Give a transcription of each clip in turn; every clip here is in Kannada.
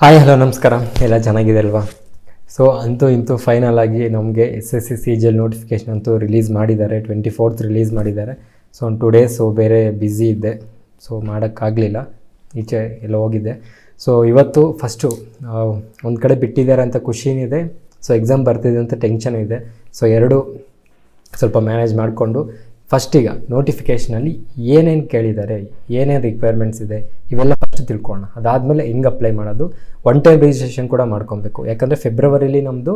ಹಾಯ್ ಹಲೋ ನಮಸ್ಕಾರ, ಎಲ್ಲ ಚೆನ್ನಾಗಿದೆ ಅಲ್ವಾ? ಸೊ ಅಂತೂ ಇಂತೂ ಫೈನಲ್ ಆಗಿ ನಮಗೆ SSC CGL ನೋಟಿಫಿಕೇಷನ್ ಅಂತೂ ರಿಲೀಸ್ ಮಾಡಿದ್ದಾರೆ. 24th ರಿಲೀಸ್ ಮಾಡಿದ್ದಾರೆ. ಸೊ ಒಂದು 2 ಡೇಸು ಬೇರೆ ಬ್ಯುಸಿ ಇದ್ದೆ, ಸೊ ಮಾಡೋಕ್ಕಾಗಲಿಲ್ಲ, ಈಚೆ ಎಲ್ಲ ಹೋಗಿದ್ದೆ. ಸೊ ಇವತ್ತು ಫಸ್ಟು ಒಂದು ಕಡೆ ಬಿಟ್ಟಿದ್ದಾರೆ ಅಂತ ಖುಷಿನಿದೆ, ಸೊ ಎಕ್ಸಾಮ್ ಬರ್ತಿದೆ ಅಂತ ಟೆನ್ಷನ್ ಇದೆ. ಸೊ ಎರಡು ಸ್ವಲ್ಪ ಮ್ಯಾನೇಜ್ ಮಾಡಿಕೊಂಡು ಫಸ್ಟೀಗ ನೋಟಿಫಿಕೇಷನಲ್ಲಿ ಏನೇನು ಕೇಳಿದ್ದಾರೆ, ಏನೇನು ರಿಕ್ವೈರ್ಮೆಂಟ್ಸ್ ಇದೆ, ಇವೆಲ್ಲ ಫಸ್ಟ್ ತಿಳ್ಕೊಳ್ಳೋಣ. ಅದಾದಮೇಲೆ ಹೆಂಗೆ ಅಪ್ಲೈ ಮಾಡೋದು, ಒನ್ ಟೈಮ್ ರಿಜಿಸ್ಟ್ರೇಷನ್ ಕೂಡ ಮಾಡ್ಕೊಬೇಕು. ಯಾಕಂದರೆ ಫೆಬ್ರವರಿಲಿ ನಮ್ಮದು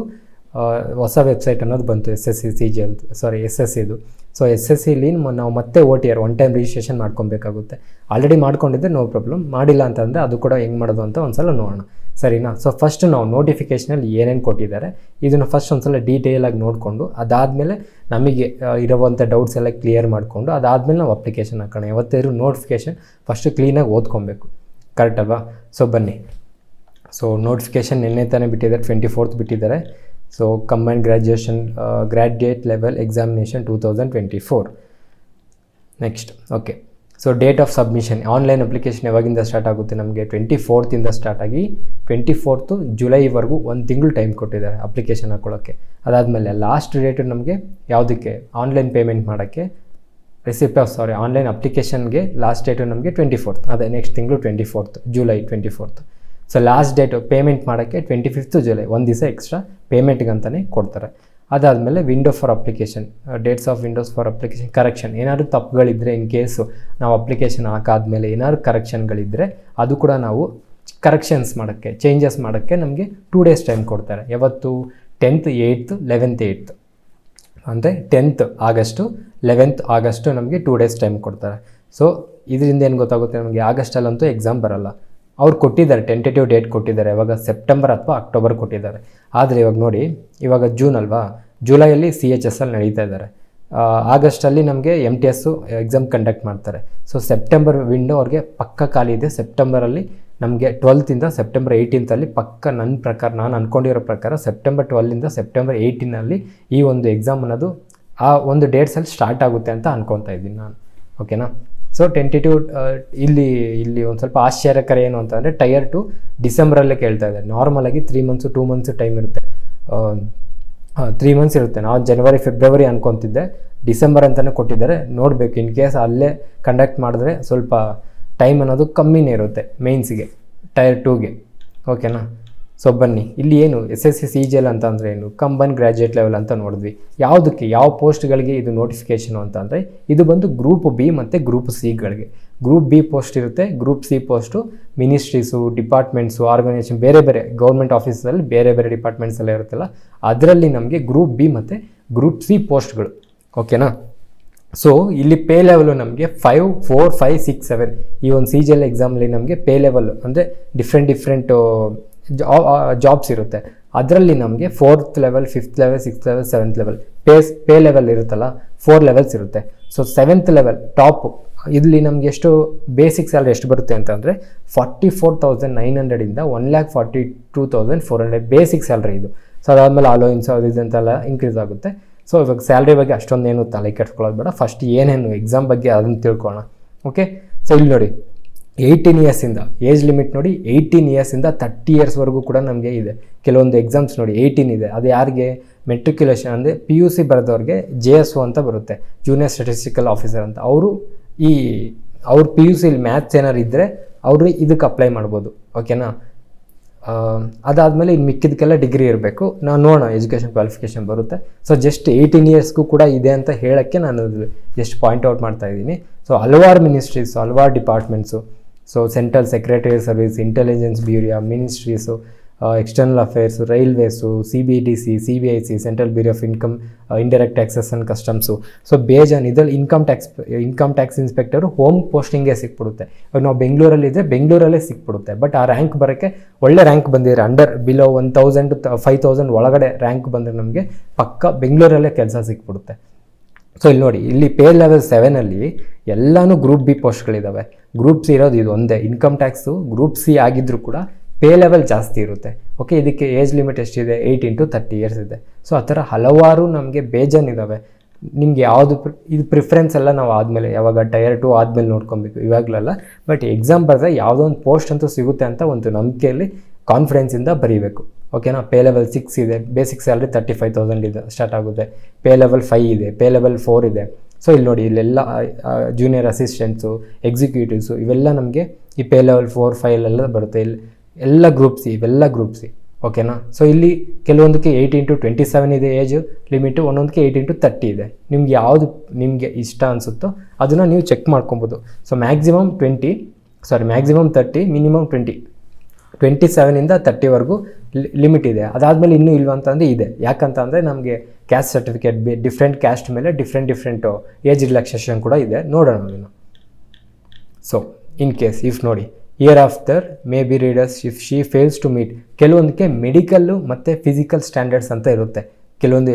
ಹೊಸ ವೆಬ್ಸೈಟ್ ಅನ್ನೋದು ಬಂತು, SSCದು. ಸೊ SSCಲಿ ನಾವು ಮತ್ತೆ OTR ಒನ್ ಟೈಮ್ ರಿಜಿಸ್ಟ್ರೇಷನ್ ಮಾಡ್ಕೊಬೇಕಾಗುತ್ತೆ. ಆಲ್ರೆಡಿ ಮಾಡ್ಕೊಂಡಿದ್ದೆ ನೋ ಪ್ರಾಬ್ಲಮ್, ಮಾಡಿಲ್ಲ ಅಂತಂದರೆ ಅದು ಕೂಡ ಹೆಂಗೆ ಮಾಡೋದು ಅಂತ ಒಂದು ಸಲ ನೋಡೋಣ, ಸರಿನಾ? ಸೊ ಫಸ್ಟ್ ನಾವು ನೋಟಿಫಿಕೇಷನಲ್ಲಿ ಏನೇನು ಕೊಟ್ಟಿದ್ದಾರೆ ಇದನ್ನು ಫಸ್ಟ್ ಒಂದು ಸಲ ಡೀಟೇಲಾಗಿ ನೋಡಿಕೊಂಡು, ಅದಾದಮೇಲೆ ನಮಗೆ ಇರೋವಂಥ ಡೌಟ್ಸ್ ಎಲ್ಲ ಕ್ಲಿಯರ್ ಮಾಡಿಕೊಂಡು ಅದಾದಮೇಲೆ ನಾವು ಅಪ್ಲಿಕೇಶನ್ ಹಾಕೋಣ. ಯಾವತ್ತಾದ್ರೂ ನೋಟಿಫಿಕೇಷನ್ ಫಸ್ಟು ಕ್ಲೀನಾಗಿ ಓದ್ಕೊಬೇಕು, ಕರೆಕ್ಟ್ ಅಲ್ವಾ? ಸೊ ಬನ್ನಿ. ಸೊ ನೋಟಿಫಿಕೇಷನ್ ನಿನ್ನೆ ತಾನೇ ಬಿಟ್ಟಿದ್ದಾರೆ, 24th ಬಿಟ್ಟಿದ್ದಾರೆ. So combined graduate level examination 2024. Next okay. So date of submission, online application ಯಾವಾಗಿಂದ ಸ್ಟಾರ್ಟ್ ಆಗುತ್ತೆ? ನಮಗೆ 24th ಸ್ಟಾರ್ಟ್ ಆಗಿ 24th ಜುಲೈವರೆಗೂ ಒಂದು ತಿಂಗಳು ಟೈಮ್ ಕೊಟ್ಟಿದ್ದಾರೆ ಅಪ್ಲಿಕೇಶನ್ ಹಾಕೊಳ್ಳೋಕ್ಕೆ. ಅದಾದಮೇಲೆ ಲಾಸ್ಟ್ ಡೇಟು ನಮಗೆ ಯಾವುದಕ್ಕೆ, ಆನ್ಲೈನ್ ಪೇಮೆಂಟ್ ಮಾಡೋಕ್ಕೆ, ಆನ್ಲೈನ್ ಅಪ್ಲಿಕೇಶನ್ಗೆ ಲಾಸ್ಟ್ ಡೇಟು ನಮಗೆ 24th, ಅದೇ ನೆಕ್ಸ್ಟ್ ತಿಂಗಳು 24th July 24th. So last date payment ಮಾಡೋಕ್ಕೆ 25th ಜುಲೈ, ಒಂದು ದಿವಸ ಎಕ್ಸ್ಟ್ರಾ ಪೇಮೆಂಟ್ಗಂತಲೇ ಕೊಡ್ತಾರೆ. ಅದಾದಮೇಲೆ window for application, dates of Windows for application, correction ಏನಾದರೂ ತಪ್ಪುಗಳಿದ್ದರೆ, ಇನ್ ಕೇಸು ನಾವು ಅಪ್ಲಿಕೇಶನ್ ಹಾಕಾದ್ಮೇಲೆ ಏನಾದ್ರು ಕರೆಕ್ಷನ್ಗಳಿದ್ದರೆ ಅದು ಕೂಡ ನಾವು ಕರೆಕ್ಷನ್ಸ್ ಮಾಡೋಕ್ಕೆ, ಚೇಂಜಸ್ ಮಾಡೋಕ್ಕೆ ನಮಗೆ 2 ಡೇಸ್ ಟೈಮ್ ಕೊಡ್ತಾರೆ. ಯಾವತ್ತು? 10th, 8th, 11th, 8th. ಅಂದರೆ 10th ಆಗಸ್ಟು 11th ಆಗಸ್ಟು ನಮಗೆ 2 ಡೇಸ್ ಟೈಮ್ ಕೊಡ್ತಾರೆ. ಸೊ ಇದರಿಂದ ಏನು ಗೊತ್ತಾಗುತ್ತೆ ನಮಗೆ, ಆಗಸ್ಟಲ್ಲಂತೂ ಎಕ್ಸಾಮ್ ಬರೋಲ್ಲ. ಅವ್ರು ಕೊಟ್ಟಿದ್ದಾರೆ, ಟೆಂಟೇಟಿವ್ ಡೇಟ್ ಕೊಟ್ಟಿದ್ದಾರೆ, ಇವಾಗ ಸೆಪ್ಟೆಂಬರ್ ಅಥವಾ ಅಕ್ಟೋಬರ್ ಕೊಟ್ಟಿದ್ದಾರೆ. ಆದರೆ ಇವಾಗ ನೋಡಿ, ಇವಾಗ ಜೂನ್ ಅಲ್ವಾ, ಜುಲೈಯಲ್ಲಿ CHSL ನಡೀತಾ ಇದ್ದಾರೆ, ಆಗಸ್ಟಲ್ಲಿ ನಮಗೆ MTS ಎಕ್ಸಾಮ್ ಕಂಡಕ್ಟ್ ಮಾಡ್ತಾರೆ. ಸೊ ಸೆಪ್ಟೆಂಬರ್ ವಿಂಡೋ ಅವ್ರಿಗೆ ಪಕ್ಕ ಖಾಲಿ ಇದೆ. ಸೆಪ್ಟೆಂಬರಲ್ಲಿ ನಮಗೆ 12th ಸೆಪ್ಟೆಂಬರ್ 18th ಪಕ್ಕ, ನನ್ನ ಪ್ರಕಾರ, ನಾನು ಅಂದ್ಕೊಂಡಿರೋ ಪ್ರಕಾರ ಸೆಪ್ಟೆಂಬರ್ 12th ಸೆಪ್ಟೆಂಬರ್ 18 ಈ ಒಂದು ಎಕ್ಸಾಮ್ ಅನ್ನೋದು ಆ ಒಂದು ಡೇಟ್ಸಲ್ಲಿ ಸ್ಟಾರ್ಟ್ ಆಗುತ್ತೆ ಅಂತ ಅಂದ್ಕೊತಾ ಇದ್ದೀನಿ ನಾನು, ಓಕೆನಾ? ಸೊ ಟೆಂಟೇಟಿವ್ ಇಲ್ಲಿ ಒಂದು ಸ್ವಲ್ಪ ಆಶ್ಚರ್ಯಕರ ಏನು ಅಂತಂದರೆ, ಟೈರ್ 2 ಡಿಸೆಂಬರಲ್ಲೇ ಕೇಳ್ತಾ ಇದ್ದಾರೆ. ನಾರ್ಮಲಾಗಿ 3 months 2 months ಟೈಮ್ ಇರುತ್ತೆ, 3 months ಇರುತ್ತೆ. ನಾವು ಜನವರಿ ಫೆಬ್ರವರಿ ಅನ್ಕೊತಿದ್ದೆ, ಡಿಸೆಂಬರ್ ಅಂತಲೇ ಕೊಟ್ಟಿದ್ದಾರೆ. ನೋಡಬೇಕು, ಇನ್ ಕೇಸ್ ಅಲ್ಲೇ ಕಂಡಕ್ಟ್ ಮಾಡಿದ್ರೆ ಸ್ವಲ್ಪ ಟೈಮ್ ಅನ್ನೋದು ಕಮ್ಮಿನೇ ಇರುತ್ತೆ ಮೇನ್ಸ್ಗೆ, ಟೈರ್ 2ಗೆ, ಓಕೆನಾ? ಸೊ ಬನ್ನಿ, ಇಲ್ಲಿ ಏನು SSC CGL ಅಂತ ಅಂದರೆ ಏನು, ಕಂಬೈನ್ಡ್ ಗ್ರ್ಯಾಜುಯೇಟ್ ಲೆವೆಲ್ ಅಂತ ನೋಡಿದ್ವಿ. ಯಾವುದಕ್ಕೆ, ಯಾವ ಪೋಸ್ಟ್ಗಳಿಗೆ ಇದು ನೋಟಿಫಿಕೇಷನು ಅಂತ ಅಂದರೆ, ಇದು ಬಂದು ಗ್ರೂಪ್ B ಮತ್ತು ಗ್ರೂಪ್ Cಗಳಿಗೆ. ಗ್ರೂಪ್ B ಪೋಸ್ಟ್ ಇರುತ್ತೆ, group C post ministries, departments, organisation, ಬೇರೆ ಬೇರೆ ಗೌರ್ಮೆಂಟ್ ಆಫೀಸಲ್ಲಿ ಬೇರೆ ಬೇರೆ ಡಿಪಾರ್ಟ್ಮೆಂಟ್ಸ್ ಎಲ್ಲ ಇರುತ್ತಲ್ಲ, ಅದರಲ್ಲಿ ನಮಗೆ ಗ್ರೂಪ್ B ಮತ್ತು ಗ್ರೂಪ್ C ಪೋಸ್ಟ್ಗಳು, ಓಕೆನಾ? ಸೊ ಇಲ್ಲಿ ಪೇ ಲೆವೆಲು ನಮಗೆ 5, 4, 5, 6, 7 ಈ ಒಂದು CGL ಎಕ್ಸಾಮಲ್ಲಿ ನಮಗೆ ಪೇ ಲೆವೆಲ್ ಅಂದರೆ ಡಿಫ್ರೆಂಟ್ ಜಾಬ್ಸ್ ಇರುತ್ತೆ. ಅದರಲ್ಲಿ ನಮಗೆ 4th level, 5th level, 6th level, 7th level pay level ಇರುತ್ತಲ್ಲ, 4 ಲೆವೆಲ್ಸ್ ಇರುತ್ತೆ. ಸೊ 7th ಲೆವೆಲ್ ಟಾಪ್, ಇಲ್ಲಿ ನಮಗೆ ಎಷ್ಟು ಬೇಸಿಕ್ ಸ್ಯಾಲ್ರಿ ಎಷ್ಟು ಬರುತ್ತೆ ಅಂತಂದರೆ 44,900 1,42,400 ಬೇಸಿಕ್ ಸ್ಯಾಲ್ರಿ ಇದು. ಸೊ ಅದಾದಮೇಲೆ ಅಲೋಯನ್ಸ್ ಅದು ಇದಂತೆಲ್ಲ ಇನ್ಕ್ರೀಸ್ ಆಗುತ್ತೆ. ಸೊ ಇವಾಗ ಸ್ಯಾಲ್ರಿ ಬಗ್ಗೆ ಅಷ್ಟೊಂದೇನು ತಲೆ ಕೆಡ್ಸ್ಕೊಳ್ಳೋದು ಬೇಡ, ಫಸ್ಟ್ ಏನೇನು ಎಕ್ಸಾಮ್ ಬಗ್ಗೆ ಅದನ್ನು ತಿಳ್ಕೊಳ್ಳೋಣ, ಓಕೆ? ಸೊ ಇಲ್ಲಿ ನೋಡಿ, 18 years ಏಜ್ ಲಿಮಿಟ್ ನೋಡಿ, 18 years 30 years ಕೂಡ ನಮಗೆ ಇದೆ. ಕೆಲವೊಂದು ಎಕ್ಸಾಮ್ಸ್ ನೋಡಿ 18 ಇದೆ, ಅದು ಯಾರಿಗೆ, ಮೆಟ್ರಿಕ್ಯುಲೇಷನ್ ಅಂದರೆ PUC ಬರೆದವ್ರಿಗೆ JSO ಅಂತ ಬರುತ್ತೆ, ಜೂನಿಯರ್ ಸ್ಟ್ಯಾಟಿಸ್ಟಿಕಲ್ ಆಫೀಸರ್ ಅಂತ. ಅವ್ರು PUCಲಿ ಮ್ಯಾಥ್ಸ್ ಏನಾರು ಇದ್ದರೆ ಅವರು ಇದಕ್ಕೆ ಅಪ್ಲೈ ಮಾಡ್ಬೋದು, ಓಕೆನಾ? ಅದಾದಮೇಲೆ ಇನ್ನು ಮಿಕ್ಕಿದಕ್ಕೆಲ್ಲ ಡಿಗ್ರಿ ಇರಬೇಕು. ನಾನು ನೋಡೋಣ ಎಜುಕೇಷನ್ ಕ್ವಾಲಿಫಿಕೇಷನ್ ಬರುತ್ತೆ. ಸೊ ಜಸ್ಟ್ 18 yearsಗೂ ಕೂಡ ಇದೆ ಅಂತ ಹೇಳೋಕ್ಕೆ ನಾನು ಜಸ್ಟ್ ಪಾಯಿಂಟ್ ಔಟ್ ಮಾಡ್ತಾ ಇದ್ದೀನಿ. ಸೊ ಹಲವಾರು ಮಿನಿಸ್ಟ್ರೀಸು, ಹಲವಾರು departments, so central secretary service, intelligence bureau, ministries, external affairs, railways, CBDC, CBIC, central bureau of indirect taxes and customs. So ಬೇಜಾನ್ ಇದರಲ್ಲಿ ಇನ್ಕಮ್ ಟ್ಯಾಕ್ಸ್ ಇನ್ಸ್ಪೆಕ್ಟರು ಹೋಮ್ ಪೋಸ್ಟಿಂಗೇ ಸಿಕ್ಬಿಡುತ್ತೆ. ಇವಾಗ ನಾವು ಬೆಂಗಳೂರಲ್ಲಿದ್ದರೆ ಬೆಂಗಳೂರಲ್ಲೇ ಸಿಕ್ಬಿಡುತ್ತೆ. ಬಟ್ ಆ ರ್ಯಾಂಕ್ ಬರೋಕ್ಕೆ ಒಳ್ಳೆ ರ್ಯಾಂಕ್ ಬಂದಿದ್ರೆ, ಬಿಲೋ 1,000 to 5,000 ಒಳಗಡೆ ರ್ಯಾಂಕ್ ಬಂದರೆ ನಮಗೆ ಪಕ್ಕ ಬೆಂಗಳೂರಲ್ಲೇ ಕೆಲಸ ಸಿಕ್ಬಿಡುತ್ತೆ. ಸೊ ಇಲ್ಲಿ ನೋಡಿ, ಇಲ್ಲಿ ಪೇ ಲೆವೆಲ್ 7 ಎಲ್ಲನೂ ಗ್ರೂಪ್ B ಪೋಸ್ಟ್ಗಳಿದ್ದಾವೆ. ಗ್ರೂಪ್ C ಇರೋದು ಇದು ಒಂದೇ. ಇನ್ಕಮ್ ಟ್ಯಾಕ್ಸು ಗ್ರೂಪ್ C ಆಗಿದ್ದರೂ ಕೂಡ ಪೇ ಲೆವೆಲ್ ಜಾಸ್ತಿ ಇರುತ್ತೆ, ಓಕೆ? ಇದಕ್ಕೆ ಏಜ್ ಲಿಮಿಟ್ ಎಷ್ಟಿದೆ, 18 to 30 years ಇದೆ. ಸೊ ಆ ಥರ ಹಲವಾರು ನಮಗೆ ಬೇಜಾನ್ ಇದ್ದಾವೆ. ನಿಮಗೆ ಯಾವುದು ಇದು ಪ್ರಿಫರೆನ್ಸ್ ಎಲ್ಲ ನಾವು ಆದಮೇಲೆ, ಯಾವಾಗ ಟೈರ್ 2 ಆದಮೇಲೆ ನೋಡ್ಕೊಬೇಕು, ಇವಾಗಲಲ್ಲ. ಬಟ್ ಎಕ್ಸಾಮ್ ಬರೆದ್ರೆ ಯಾವುದೋ ಒಂದು ಪೋಸ್ಟ್ ಅಂತೂ ಸಿಗುತ್ತೆ ಅಂತ ಒಂದು ನಂಬಿಕೆಯಲ್ಲಿ ಕಾನ್ಫಿಡೆನ್ಸಿಂದ ಬರೀಬೇಕು. ಓಕೆನಾ. ಪೇ ಲೆವೆಲ್ 6 ಇದೆ, ಬೇಸಿಕ್ ಸ್ಯಾಲ್ರಿ 35,000 ಇದೆ ಸ್ಟಾರ್ಟ್ ಆಗುತ್ತೆ. ಪೇ ಲೆವೆಲ್ 5 ಇದೆ, ಪೇ ಲೆವೆಲ್ 4 ಇದೆ. ಸೊ ಇಲ್ಲಿ ನೋಡಿ, ಇಲ್ಲೆಲ್ಲ ಜೂನಿಯರ್ ಅಸಿಸ್ಟೆಂಟ್ಸು, ಎಕ್ಸಿಕ್ಯೂಟಿವ್ಸು ಇವೆಲ್ಲ ನಮಗೆ ಈ ಪೇ ಲೆವೆಲ್ 4, 5 ಎಲ್ಲ ಬರುತ್ತೆ. ಇಲ್ಲಿ ಎಲ್ಲ ಗ್ರೂಪ್ ಸಿ, ಇವೆಲ್ಲ ಗ್ರೂಪ್ ಸಿ. ಓಕೆನಾ. ಸೊ ಇಲ್ಲಿ ಕೆಲವೊಂದಕ್ಕೆ 18 to 27 ಇದೆ ಏಜ್ ಲಿಮಿಟು, ಒಂದೊಂದಕ್ಕೆ 18 to 30 ಇದೆ. ನಿಮ್ಗೆ ಯಾವುದು ನಿಮಗೆ ಇಷ್ಟ ಅನಿಸುತ್ತೋ ಅದನ್ನು ನೀವು ಚೆಕ್ ಮಾಡ್ಕೊಬೋದು. ಸೊ ಮ್ಯಾಕ್ಸಿಮಮ್ 30, ಮಿನಿಮಮ್ 20, 27ಇಂದ 30ವರೆಗೂ ಲಿಮಿಟ್ ಇದೆ. ಅದಾದಮೇಲೆ ಇನ್ನೂ ಇಲ್ವ ಅಂತಂದರೆ ಇದೆ. ಯಾಕಂತ ಅಂದರೆ ನಮಗೆ ಕ್ಯಾಸ್ಟ್ ಸರ್ಟಿಫಿಕೇಟ್ ಡಿಫ್ರೆಂಟ್ ಕ್ಯಾಸ್ಟ್ ಮೇಲೆ ಡಿಫ್ರೆಂಟ್ ಏಜ್ ರಿಲ್ಯಾಕ್ಸೇಷನ್ ಕೂಡ ಇದೆ. ನೋಡೋಣ ಅದನ್ನು. ಸೊ ಇನ್ ಕೇಸ್ ಇಫ್ ನೋಡಿ, year after may be readers if she fails to meet, ಕೆಲವೊಂದಕ್ಕೆ ಮೆಡಿಕಲ್ಲು ಮತ್ತು ಫಿಸಿಕಲ್ ಸ್ಟ್ಯಾಂಡರ್ಡ್ಸ್ ಅಂತ ಇರುತ್ತೆ ಕೆಲವೊಂದು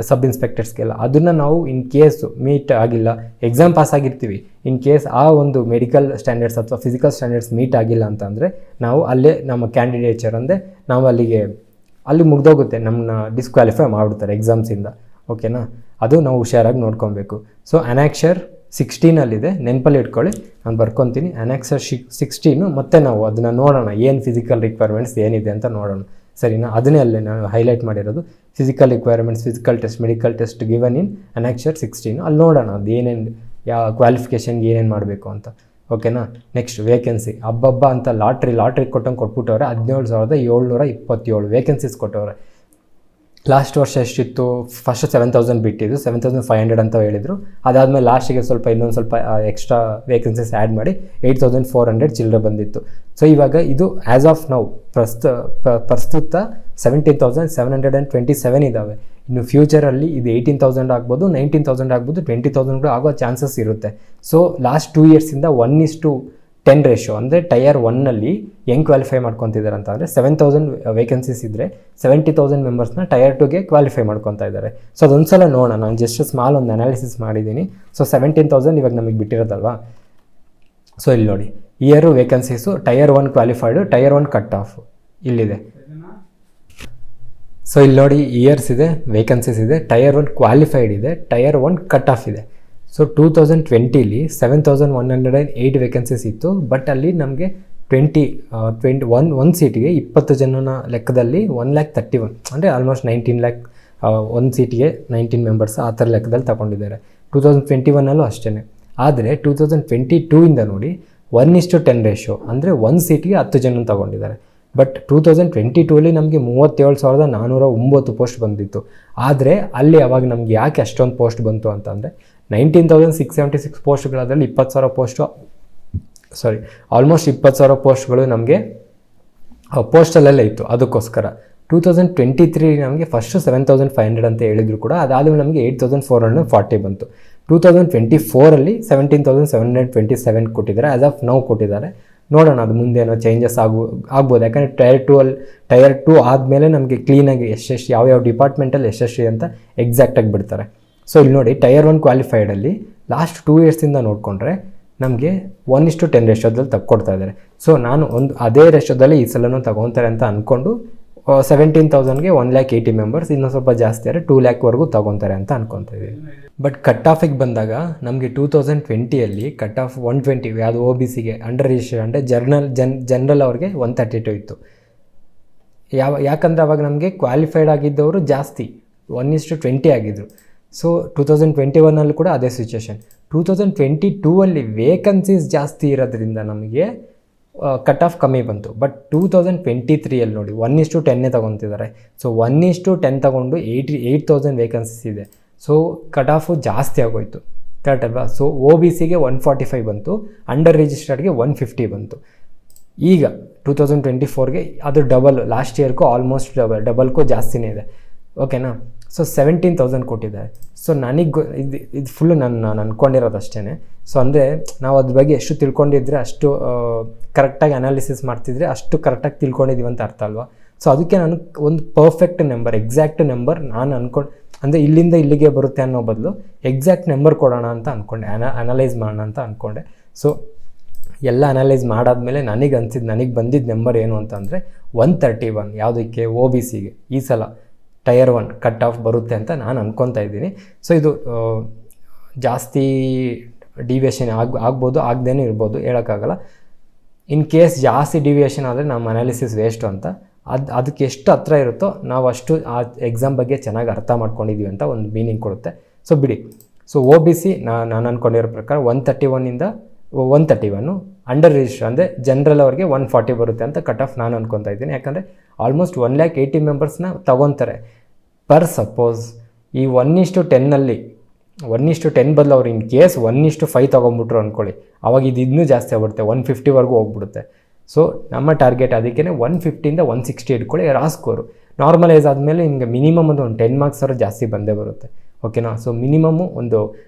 ಸಬ್ ಇನ್ಸ್ಪೆಕ್ಟರ್ಸ್ಗೆಲ್ಲ. ಅದನ್ನು ನಾವು ಇನ್ ಕೇಸು ಮೀಟ್ ಆಗಿಲ್ಲ, ಎಕ್ಸಾಮ್ ಪಾಸ್ ಆಗಿರ್ತೀವಿ, ಇನ್ ಕೇಸ್ ಆ ಒಂದು ಮೆಡಿಕಲ್ ಸ್ಟ್ಯಾಂಡರ್ಡ್ಸ್ ಅಥವಾ ಫಿಸಿಕಲ್ ಸ್ಟ್ಯಾಂಡರ್ಡ್ಸ್ ಮೀಟ್ ಆಗಿಲ್ಲ ಅಂತಂದರೆ ನಾವು ಅಲ್ಲೇ ನಮ್ಮ ಕ್ಯಾಂಡಿಡೇಚರ್ ಅಂದರೆ ನಾವು ಅಲ್ಲಿ ಮುಗ್ದೋಗುತ್ತೆ, ನಮ್ಮನ್ನ ಡಿಸ್ಕ್ವಾಲಿಫೈ ಮಾಡಿಬಿಡ್ತಾರೆ ಎಕ್ಸಾಮ್ಸಿಂದ. ಓಕೆನಾ. ಅದು ನಾವು ಹುಷಾರಾಗಿ ನೋಡ್ಕೊಬೇಕು. ಸೊ ಅನಾಕ್ಷರ್ 16 ನೆನಪಲ್ಲಿ ಇಟ್ಕೊಳ್ಳಿ, ನಾನು ಬರ್ಕೊತೀನಿ. ಅನಾಕ್ಷರ್ 16 ಮತ್ತೆ ನಾವು ಅದನ್ನು ನೋಡೋಣ, ಏನು ಫಿಸಿಕಲ್ ರಿಕ್ವೈರ್ಮೆಂಟ್ಸ್ ಏನಿದೆ ಅಂತ ನೋಡೋಣ. ಸರಿನಾ. ಅದನ್ನೇ ಅಲ್ಲೇ ನಾನು ಹೈಲೈಟ್ ಮಾಡಿರೋದು, physical requirements, physical test, medical test given in annexure 16. ಅಲ್ಲಿ ನೋಡೋಣ ಅದು ಏನೇನು, ಯಾವ ಕ್ವಾಲಿಫಿಕೇಷನ್ಗೆ ಏನೇನು ಮಾಡಬೇಕು ಅಂತ. ಓಕೆನಾ. ನೆಕ್ಸ್ಟ್ ವೇಕೆನ್ಸಿ, ಹಬ್ಬ ಅಂತ ಲಾಟ್ರಿ ಕೊಟ್ಬಿಟ್ಟವ್ರೆ. 17,727 ವೇಕೆನ್ಸೀಸ್ ಕೊಟ್ಟವ್ರೆ. ಲಾಸ್ಟ್ ವರ್ಷ ಎಷ್ಟಿತ್ತು, ಫಸ್ಟ್ 7,000 ಬಿಟ್ಟಿದ್ದು, 7,500 ಅಂತ ಹೇಳಿದರು. ಅದಾದಮೇಲೆ ಲಾಸ್ಟಿಗೆ ಇನ್ನೊಂದು ಸ್ವಲ್ಪ ಎಕ್ಸ್ಟ್ರಾ ವೇಕೆನ್ಸೀಸ್ ಆ್ಯಡ್ ಮಾಡಿ 8,400 ಚಿಲ್ಲರೆ ಬಂದಿತ್ತು. ಸೊ ಇವಾಗ ಇದು ಆ್ಯಸ್ ಆಫ್ ನೌ ಪ್ರಸ್ತುತ 17,727 ಇದ್ದಾವೆ. ಇನ್ನು ಫ್ಯೂಚರಲ್ಲಿ ಇದು 18,000 ಆಗ್ಬೋದು, 19,000 ಆಗ್ಬೋದು, 20,000 ಕೂಡ ಆಗೋ ಚಾನ್ಸಸ್ ಇರುತ್ತೆ. ಸೊ ಲಾಸ್ಟ್ 2 ಇಯರ್ಸಿಂದ 1:10 ರೇಷೋ, ಅಂದರೆ ಟೈರ್ 1ನಲ್ಲಿ ಹೆಂಗೆ ಕ್ವಾಲಿಫೈ ಮಾಡ್ಕೊತಿದ್ದಾರೆ ಅಂತ ಅಂದರೆ 7,000 ವೇಕೆನ್ಸೀಸ್ ಇದ್ದರೆ 70,000 ಮೆಂಬರ್ಸ್ನ ಟೈರ್ 2ಗೆ ಕ್ವಾಲಿಫೈ ಮಾಡ್ಕೊತಾ ಇದ್ದಾರೆ. ಸೊ ಅದೊಂದು ಸಲ ನೋಡೋಣ. ನಾನು ಜಸ್ಟ್ ಸ್ಮಾಲ್ ಒಂದು ಅನಾಲಿಸಿಸ್ ಮಾಡಿದ್ದೀನಿ. ಸೊ 17,000 ಇವಾಗ ನಮಗೆ ಬಿಟ್ಟಿರೋದಲ್ವಾ. ಸೊ ಇಲ್ಲಿ ನೋಡಿ, year vacancies, tyre 1 qualified, tyre 1 cut off ಇಲ್ಲಿದೆ. ಸೊ ಇಲ್ಲಿ ನೋಡಿ, ಇಯರ್ಸ್ ಇದೆ, ವೇಕೆನ್ಸೀಸ್ ಇದೆ, ಟೈರ್ 1 ಕ್ವಾಲಿಫೈಡ್ ಇದೆ, ಟೈರ್ 1 ಕಟ್ ಆಫ್ ಇದೆ. ಸೊ 2020 7,108 ವೇಕೆನ್ಸೀಸ್ ಇತ್ತು. ಬಟ್ ಅಲ್ಲಿ ನಮಗೆ 1 ಸೀಟಿಗೆ 20 ಜನನ ಲೆಕ್ಕದಲ್ಲಿ 1,31,000 ಅಂದರೆ ಆಲ್ಮೋಸ್ಟ್ 19 lakh, 1 ಸೀಟಿಗೆ 19 ಮೆಂಬರ್ಸ್ ಆ ಥರ ಲೆಕ್ಕದಲ್ಲಿ ತಗೊಂಡಿದ್ದಾರೆ. 2021 ಅಷ್ಟೇ. ಆದರೆ 2022 ನೋಡಿ 1:10 ರೇಷೋ, ಅಂದರೆ 1 ಸೀಟಿಗೆ 10 ಜನ ತಗೊಂಡಿದ್ದಾರೆ. ಬಟ್ 2022 ನಮಗೆ 37,409 ಪೋಸ್ಟ್ ಬಂದಿತ್ತು. ಆದರೆ ಅಲ್ಲಿ ಅವಾಗ ನಮಗೆ ಯಾಕೆ ಅಷ್ಟೊಂದು ಪೋಸ್ಟ್ ಬಂತು ಅಂತಂದರೆ 19,676 ಪೋಸ್ಟ್ಗಳಾದ್ರಲ್ಲಿ 20,000 ಪೋಸ್ಟು ಆಲ್ಮೋಸ್ಟ್ 20,000 ಪೋಸ್ಟ್ಗಳು ನಮಗೆ ಪೋಸ್ಟಲ್ಲೇ ಇತ್ತು. ಅದಕ್ಕೋಸ್ಕರ 2023 ನಮಗೆ ಫಸ್ಟು 7,500 ಅಂತ ಹೇಳಿದ್ರು ಕೂಡ, ಅದಾದಮೇಲೆ ನಮಗೆ 8,440 ಬಂತು. 2024 17,727 ಕೊಟ್ಟಿದ್ದಾರೆ, ಆಸ್ ಆಫ್ ನೌ ಕೊಟ್ಟಿದ್ದಾರೆ. ನೋಡೋಣ ಅದು ಮುಂದೇನೋ ಚೇಂಜಸ್ ಆಗ್ಬೋದು. ಯಾಕಂದರೆ ಟೈರ್ 2 ಆದಮೇಲೆ ನಮಗೆ ಕ್ಲೀನಾಗಿ ಎಷ್ಟೆಷ್ಟು ಯಾವ್ಯಾವ ಡಿಪಾರ್ಟ್ಮೆಂಟಲ್ಲಿ ಎಷ್ಟೆಷ್ಟು ಅಂತ ಎಕ್ಸಾಕ್ಟಾಗಿ ಬಿಡ್ತಾರೆ. ಸೊ ಇಲ್ಲಿ ನೋಡಿ, ಟೈರ್ 1 ಕ್ವಾಲಿಫೈಡಲ್ಲಿ ಲಾಸ್ಟ್ 2 ಇಯರ್ಸಿಂದ ನೋಡಿಕೊಂಡ್ರೆ ನಮಗೆ 1:10 ರೇಷೋದಲ್ಲಿ ತಗೊಡ್ತಾ ಇದ್ದಾರೆ. ಸೊ ನಾನು ಅದೇ ರೇಷೋದಲ್ಲಿ ಈ ಸಲನೂ ತಗೊತಾರೆ ಅಂತ ಅಂದ್ಕೊಂಡು 17,000ಗೆ 1,80,000 ಮೆಂಬರ್ಸ್, ಇನ್ನೊಂದು ಸ್ವಲ್ಪ ಜಾಸ್ತಿ ಆದರೆ 2 lakhವರೆಗೂ ತಗೊತಾರೆ ಅಂತ ಅನ್ಕೊತಾ ಇದ್ದೀವಿ. ಬಟ್ ಕಟ್ ಆಫಿಗೆ ಬಂದಾಗ ನಮಗೆ 2020 ಕಟ್ ಆಫ್ 120, ಯಾವುದು OBCಗೆ ಅಂಡರ್ ರಿಜಿಸ್ಟರ್ಡ್ ಅಂದರೆ ಜನರಲ್ ಅವ್ರಿಗೆ 132 ಇತ್ತು. ಯಾಕಂದರೆ ಅವಾಗ ನಮಗೆ ಕ್ವಾಲಿಫೈಡ್ ಆಗಿದ್ದವರು ಜಾಸ್ತಿ, 1:20 ಆಗಿದ್ದರು. ಸೊ 2021 ಕೂಡ ಅದೇ ಸಿಚುವೇಶನ್. 2022 ವೇಕನ್ಸೀಸ್ ಜಾಸ್ತಿ ಇರೋದ್ರಿಂದ ನಮಗೆ ಕಟ್ ಆಫ್ ಕಮ್ಮಿ ಬಂತು. ಬಟ್ 2023 ನೋಡಿ 1:10 ತಗೊತಿದ್ದಾರೆ. ಸೊ 1:10 ತಗೊಂಡು 8,000 ವೇಕನ್ಸೀಸ್ ಇದೆ. ಸೊ ಕಟ್ ಆಫು ಜಾಸ್ತಿ ಆಗೋಯ್ತು, ಕರೆಕ್ಟ್ ಅಲ್ವಾ. ಸೊ OBCಗೆ 145 ಬಂತು, ಅಂಡರ್ ರಿಜಿಸ್ಟರ್ಡ್ಗೆ 150 ಬಂತು. ಈಗ 2024ಗೆ ಅದು ಡಬಲ್, ಲಾಸ್ಟ್ ಇಯರ್ಗೂ ಆಲ್ಮೋಸ್ಟ್ ಡಬಲ್ಗೂ ಜಾಸ್ತಿನೇ ಇದೆ. ಓಕೆನಾ. ಸೊ 17,000 ಕೊಟ್ಟಿದ್ದಾರೆ. ಸೊ ನನಗೆ ಇದು ಫುಲ್ಲು ನಾನು ಅಂದ್ಕೊಂಡಿರೋದು ಅಷ್ಟೇ. ಸೊ ಅಂದರೆ ನಾವು ಅದ್ರ ಬಗ್ಗೆ ಎಷ್ಟು ತಿಳ್ಕೊಂಡಿದ್ರೆ, ಅಷ್ಟು ಕರೆಕ್ಟಾಗಿ ಅನಾಲಿಸಿಸ್ ಮಾಡ್ತಿದ್ರೆ ಅಷ್ಟು ಕರೆಕ್ಟಾಗಿ ತಿಳ್ಕೊಂಡಿದ್ದೀವಿ ಅಂತ ಅರ್ಥ ಅಲ್ವಾ. ಸೊ ಅದಕ್ಕೆ ನಾನು ಒಂದು ಪರ್ಫೆಕ್ಟ್ ನಂಬರ್, ಎಕ್ಸಾಕ್ಟ್ ನಂಬರ್ ನಾನು ಅಂದರೆ ಇಲ್ಲಿಂದ ಇಲ್ಲಿಗೆ ಬರುತ್ತೆ ಅನ್ನೋ ಬದಲು ಎಕ್ಸಾಕ್ಟ್ ನಂಬರ್ ಕೊಡೋಣ ಅಂತ ಅಂದ್ಕೊಂಡೆ, ಅನಲೈಸ್ ಮಾಡೋಣ ಅಂತ ಅಂದ್ಕೊಂಡೆ. ಸೊ ಎಲ್ಲ ಅನಲೈಸ್ ಮಾಡಾದ್ಮೇಲೆ ನನಗೆ ಬಂದಿದ್ದ ನಂಬರ್ ಏನು ಅಂತಂದರೆ 131, ಯಾವುದಕ್ಕೆ OBCಗೆ ಈ ಸಲ ಟೈರ್ 1 ಕಟ್ ಆಫ್ ಬರುತ್ತೆ ಅಂತ ನಾನು ಅಂದ್ಕೊತಾ ಇದ್ದೀನಿ. ಸೊ ಇದು ಜಾಸ್ತಿ ಡಿವಿಯೇಷನ್ ಆಗ್ಬೋದು, ಆಗದೇನೂ ಇರ್ಬೋದು, ಹೇಳೋಕ್ಕಾಗಲ್ಲ. ಇನ್ ಕೇಸ್ ಜಾಸ್ತಿ ಡಿವಿಯೇಷನ್ ಆದರೆ ನಮ್ಮ ಅನಾಲಿಸಿಸ್ ವೇಸ್ಟು ಅಂತ. ಅದಕ್ಕೆ ಎಷ್ಟು ಹತ್ರ ಇರುತ್ತೋ ನಾವು ಅಷ್ಟು ಆ ಎಕ್ಸಾಮ್ ಬಗ್ಗೆ ಚೆನ್ನಾಗಿ ಅರ್ಥ ಮಾಡ್ಕೊಂಡಿದ್ದೀವಿ ಅಂತ ಒಂದು ಮೀನಿಂಗ್ ಕೊಡುತ್ತೆ. ಸೊ ಬಿಡಿ. ಸೊ OBC ನಾನು ಅಂದ್ಕೊಂಡಿರೋ ಪ್ರಕಾರ 131ಇಂದ 131 ಅಂಡರ್ ರಿಜಿಸ್ಟರ್ ಅಂದರೆ ಜನರಲ್ ಅವ್ರಿಗೆ 140 ಬರುತ್ತೆ ಅಂತ ಕಟ್ ಆಫ್ ನಾನು ಅನ್ಕೊತಾ ಇದ್ದೀನಿ. ಯಾಕಂದರೆ ಆಲ್ಮೋಸ್ಟ್ 180 ಮೆಂಬರ್ಸ್ನ ತೊಗೊತಾರೆ. ಪರ್ ಸಪೋಸ್ ಈ 1:10ನಲ್ಲಿ 1:10 ಬದಲು ಅವ್ರು ಇನ್ ಕೇಸ್ 1:5 ತೊಗೊಂಬಿಟ್ರು ಅಂದ್ಕೊಳ್ಳಿ, ಅವಾಗ ಇದು ಇನ್ನೂ ಜಾಸ್ತಿ ಆಗ್ಬಿಡುತ್ತೆ, 150ವರೆಗೂ ಹೋಗ್ಬಿಡುತ್ತೆ. ಸೊ ನಮ್ಮ ಟಾರ್ಗೆಟ್ ಅದಕ್ಕೇ 150ಇಂದ 160 ಇಟ್ಕೊಳ್ಳಿ ರಾ ಸ್ಕೋರು. ನಾರ್ಮಲೈಸ್ ಆದಮೇಲೆ ನಿಮಗೆ ಮಿನಿಮಮ್ ಒಂದು 10 ಮಾರ್ಕ್ಸ್ ಅವರು ಜಾಸ್ತಿ ಬಂದೇ ಬರುತ್ತೆ. ಓಕೆನಾ? ಸೊ ಮಿನಿಮಮ್ಮು ಒಂದು